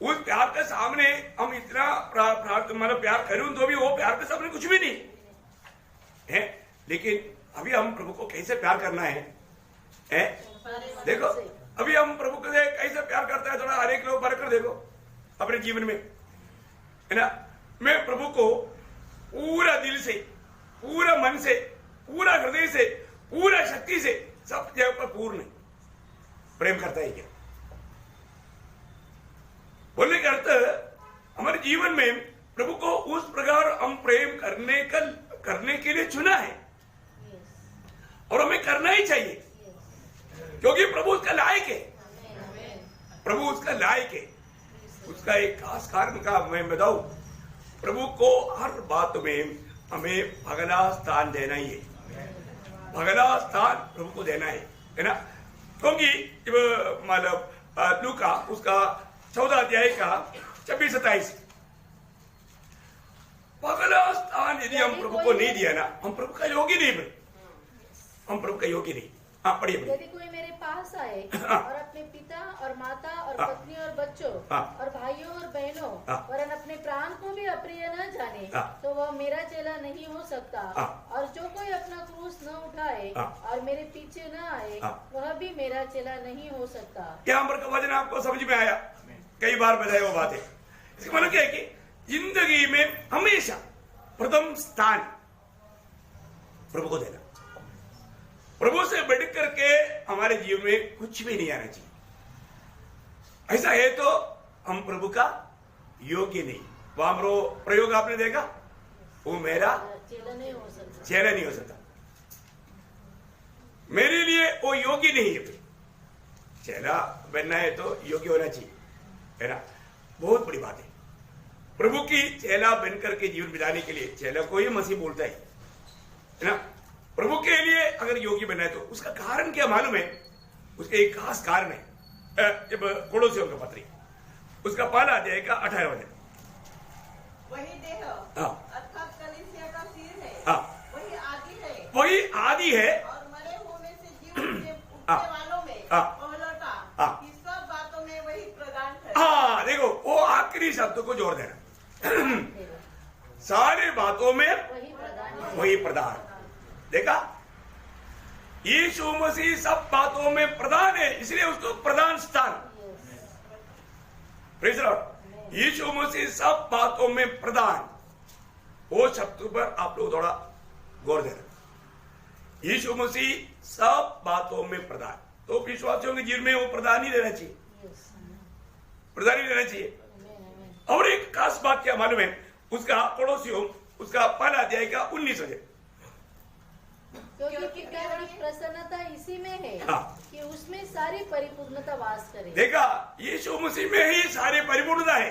उस प्यार के सामने हम इतना मतलब प्यार करूं तो भी वो प्यार के सामने कुछ भी नहीं है। लेकिन अभी हम प्रभु को कैसे प्यार करना है? देखो अभी हम प्रभु को कैसे प्यार करते हैं, थोड़ा हर एक लोग परख कर देखो अपने जीवन में, है ना। मैं प्रभु को पूरा दिल से, पूरा मन से, पूरा हृदय से, पूरा शक्ति से, सब जगह पर पूर्ण प्रेम करता है क्या? बोलने का अर्थ हमारे जीवन में प्रभु को उस प्रकार हम प्रेम करने के लिए चुना है, और हमें करना ही चाहिए, क्योंकि प्रभु उसका लायक है। प्रभु उसका लायक है। उसका एक खास कारण का मैं बताऊं, प्रभु को हर बात में हमें पहला स्थान देना ही है। पहला स्थान प्रभु को देना है ना। क्योंकि मतलब लूका उसका 14 अध्याय का 26-27, पहला स्थान यदि हम प्रभु को नहीं दिया ना, हम प्रभु का योग्य नहीं बने, हम प्रभु का योग्य नहीं। हाँ पढ़िए। यदि कोई मेरे पास आए और अपने पिता और माता और पत्नी और बच्चों और भाइयों और बहनों वरन अपने प्राण को भी अप्रिय न जाने, तो वह मेरा चेला नहीं हो सकता। और जो कोई अपना क्रूस न उठाए और मेरे पीछे न आए, वह भी मेरा चेला नहीं हो सकता। क्या पर का वचन आपको समझ में आया? कई बार बताया वो बातें। इसका मतलब क्या है कि जिंदगी में हमेशा प्रथम स्थान प्रभु को देना। प्रभु से बढ़ करके हमारे जीवन में कुछ भी नहीं आना चाहिए। ऐसा है तो हम प्रभु का योग्य नहीं। वहां प्रयोग आपने देखा, वो मेरा चेला नहीं हो सकता, चेला नहीं हो सकता, मेरे लिए वो योग्य नहीं है। चेला बनना है तो योग्य होना चाहिए, है ना? बहुत बड़ी बात है। प्रभु की चेला बनकर के जीवन बिताने के लिए चेला को ही मसीह बोलता है ना? प्रभु के लिए अगर योग्य बनना है तो उसका कारण क्या मालूम है? उसका एक खास कारण है। जब कोलोसियों का पत्री उसका पहला अध्याय का 18 वचन, वही देह अर्थात कलीसिया का सिर है, वही आदि है, वही आदि है और मरे होने से जीवन के उठने वालों में पहलौठा, कि सब बातों में वही प्रधान है। हाँ देखो, वो आखिरी शब्द को जोड़ देना। सारे बातों में वही प्रधान। देखा, यीशु मसीह सब बातों में प्रधान है, इसलिए उसको प्रधान स्थान। Praise the Lord. यीशु मसीह सब बातों में प्रधान, वो शब्द पर आप लोग थोड़ा गौर देना। यीशु मसीह सब बातों में प्रधान, तो विश्वासियों के जीवन में वो प्रधान ही रहना चाहिए, प्रधान ही रहना चाहिए। और एक खास बात क्या मालूम है? उसका पड़ोसियों उसका पहला अध्याय का 19 वचन, क्योंकि क्या बड़ी प्रसन्नता इसी में है कि उसमें सारी परिपूर्णता वास करे। देखा, यीशु मसीह में ही सारी परिपूर्णता है।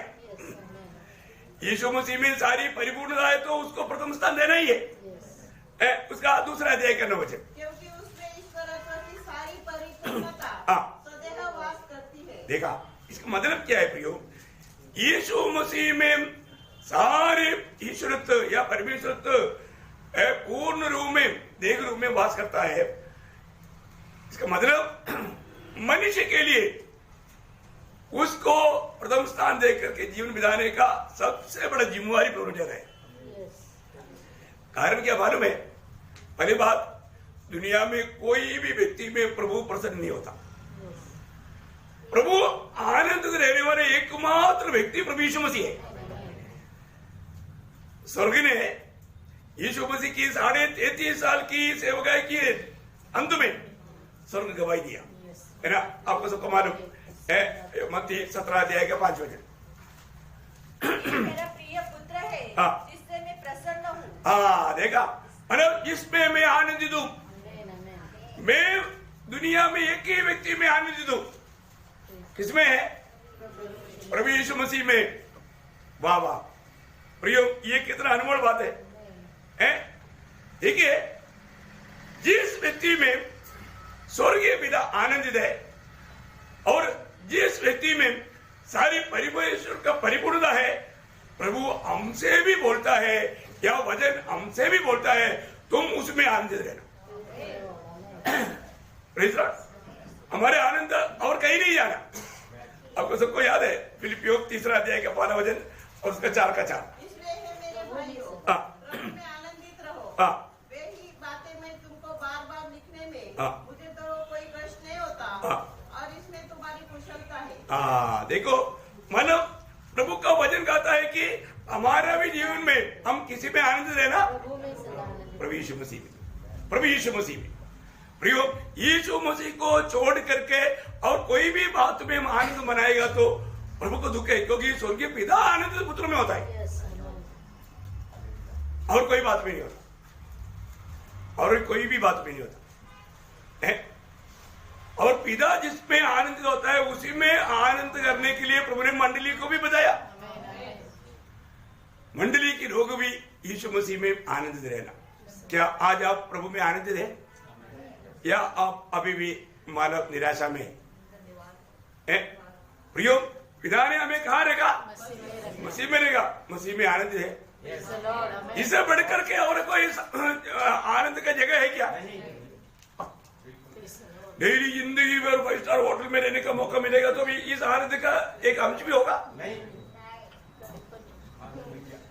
यीशु मसीह में सारी परिपूर्णता है, तो उसको प्रथम स्थान देना ही है। उसका दूसरा अध्याय का 9 वचन, क्योंकि उसमें ईश्वरत्व की सारी परिपूर्णता सदैव वास करती है। देखा, इसका मतलब क्या है प्रियो? यीशु मसीह में सारे ईश्वरत्व या परमेश्वरत्व पूर्ण रूप में, देह रूप में वास करता है। इसका मतलब मनुष्य के लिए उसको प्रथम स्थान देकर के जीवन बिताने का सबसे बड़ा जिम्मेवारी प्रभु ने है। कारण क्या मालूम है? पहली बात, दुनिया में कोई भी व्यक्ति में प्रभु प्रसन्न नहीं होता। प्रभु आनंद से रहने वाले एकमात्र व्यक्ति प्रभु यीशु मसीह है। स्वर्ग ने यीशु मसीह की 33.5 साल की सेवकाई की अंत में स्वर्ग गवाही दिया, है ना? आपको सबको मालूम है, मत्ती 17 अध्याय का 5 वचन, मेरा प्रिय पुत्र है जिससे मैं प्रसन्न हूँ। हाँ देखा, मतलब जिसमें मैं आनंदित हूँ। मैं दुनिया में एक ही व्यक्ति में आनंदित हूँ। किसमें है? प्रभु यीशु मसीह में। वाह वाह प्रियो, ये कितना अनमोल बात है? ठीक है, जिस व्यक्ति में स्वर्गीय पिता आनंदित है और जिस व्यक्ति में सारी परमेश्वर का परिपूर्णता है, प्रभु हमसे भी बोलता है, या वचन हमसे भी बोलता है, तुम उसमें आनंदित रहना। हमारे आनंद और कहीं नहीं जाना। आपको सबको याद है फिलिपियों 3 अध्याय का 12 वचन और उसका 4 का 4, इसलिए है मेरे भाइयों, प्रभु में आनंदित रहो। वे ही बातें मैं तुमको बार बार लिखने में मुझे तो कोई कष्ट नहीं होता, और इसमें तुम्हारी कुशलता है। देखो, मतलब प्रभु का वचन कहता है कि हमारा भी जीवन में हम किसी में आनंद लेना, प्रभु यीशु मसीह में, प्रभु यीशु मसीह में। प्रियो, यीशु मसीह को छोड़ करके और कोई भी बात में हम आनंद मनाएगा तो प्रभु को दुख है, क्योंकि स्वर्गीय पिता आनंद पुत्र में होता है, और कोई बात में नहीं होता, और कोई भी बात में नहीं होता है। और पिता जिसमें आनंदित होता है उसी में आनंद करने के लिए प्रभु ने मंडली को भी बताया। मंडली के लोग भी यीशु मसीह में आनंदित रहना। क्या आज आप प्रभु में आनंदित हैं, या आप अभी भी मानव निराशा में हैं? प्रियो, पिता ने हमें कहा रहेगा, मसीह में रहेगा, मसीह में आनंदित है। इससे बढ़कर के और कोई आनंद का जगह है क्या? डेली जिंदगी में 5 स्टार होटल में रहने का मौका मिलेगा तो भी इस आनंद का एक अंश भी होगा?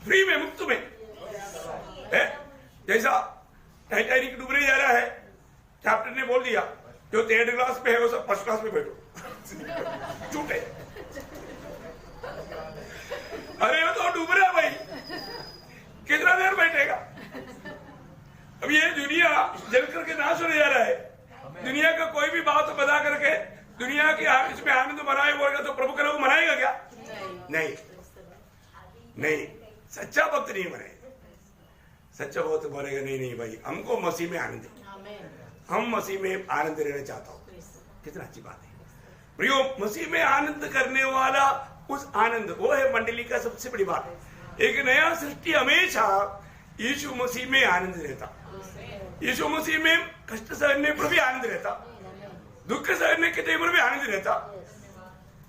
फ्री में, मुफ्त में है। जैसा टाइटैनिक डूबने जा रहा है, कैप्टन ने बोल दिया जो 3rd क्लास में है वो सब 1st क्लास में बैठो। झूठे, अरे वो तो डूब रहा है भाई, कितना देर बैठेगा? अब ये दुनिया जल करके नाश होने जा रहा है। दुनिया का कोई भी बात बता करके दुनिया की इसमें आनंद मनाए बोलेगा तो प्रभु का लोग मनाएगा क्या? नहीं, नहीं, सच्चा भक्त नहीं मनाएगा। सच्चा भक्त बोलेगा नहीं नहीं भाई, हमको मसीह में आनंद है, हम मसीह में आनंद लेना चाहता हूं। कितना अच्छी बात है प्रियो, मसीह में आनंद करने वाला उस आनंद, वो है मंडली का सबसे बड़ी बात। एक नया सृष्टि हमेशा यीशु मसीह में आनंद रहता। यीशु मसीह में कष्ट सहने पर भी आनंद रहता, दुख सहने के टाइम पर भी आनंद रहता।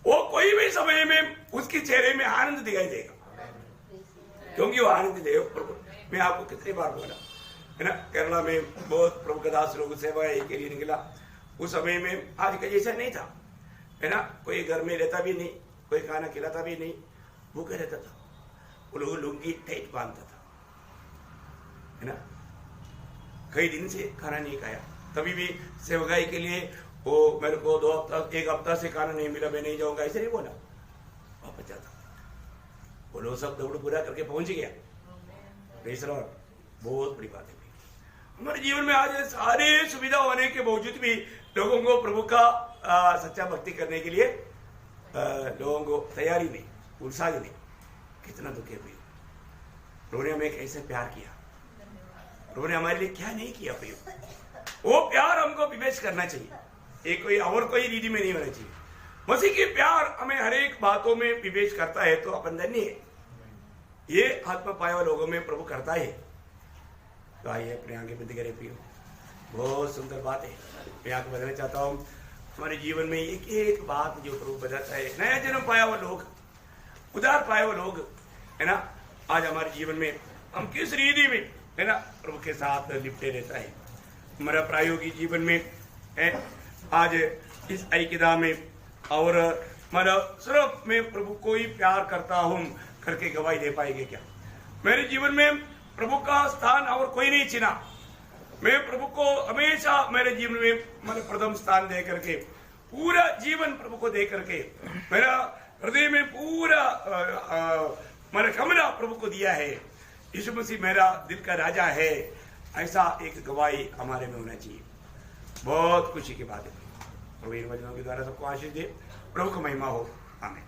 वो कोई भी समय में उसके चेहरे में आनंद दिखाई देगा, क्योंकि वो आनंद देव प्रभु। मैं आपको कितनी बार बोला है ना, केरला में बहुत प्रभु का दास लोग सेवा के लिए निकला। उस समय में आज का जैसा नहीं था है ना, कोई घर में रहता भी नहीं, कोई खाना खिलाता भी नहीं, भूखे रहता था। वो लोग लुंगी टाइट बांधता था है ना, कई दिन से खाना नहीं खाया। तभी भी सेवकाई के लिए वो मेरे को 2 हफ्ता 1 हफ्ता से खाना नहीं मिला, मैं नहीं जाऊंगा ऐसे नहीं बोला, वापस जाता। वो लोग सब दौड़ पूरा करके पहुंच गया। बहुत बड़ी बात है हमारे जीवन में। आज सारे सुविधा होने के बावजूद भी लोगों को प्रभु का सच्चा भक्ति करने के लिए लोगों को तैयारी नहीं, उत्साह नहीं। कितना दुख है भैया, प्रभु ने हमें कैसे प्यार किया, प्रभु ने हमारे लिए क्या नहीं किया भैया। वो प्यार हमको विवेच करना चाहिए, एक कोई और कोई रीति में नहीं होना चाहिए। मसीह की प्यार हमें हर एक बातों में विवेच करता है तो अपन धन्य है। ये आत्मा पाए हुए लोगों में प्रभु करता है। तो आइए अपने आगे बंद करें प्रियो, बहुत सुंदर बात है। मैं आपको बताना चाहता हूँ हमारे जीवन में एक एक बात जो प्रभु बताता है। नया जन्म पाया हुआ लोग, उदार पाए हुए लोग है ना, आज हमारे जीवन में हम किस रीति में है ना प्रभु के साथ लिपटे रहता है। हमारा प्रायोगिक जीवन में है आज इस ऐक्यता में और हमारा सिर्फ मैं प्रभु को ही प्यार करता हूँ करके गवाही दे पाएंगे क्या? मेरे जीवन में प्रभु का स्थान और कोई नहीं चिना। मैं प्रभु को हमेशा मेरे जीवन में मैंने प्रथम स्थान दे करके पूरा जीवन प्रभु को दे करके मेरा हृदय में पूरा मेरा कमरा प्रभु को दिया है। यीशु मसीह मेरा दिल का राजा है, ऐसा एक गवाही हमारे में होना चाहिए। बहुत खुशी की बात है। प्रभु इन वचनों के द्वारा सबको आशीष दे। प्रभु को महिमा हो। आमीन।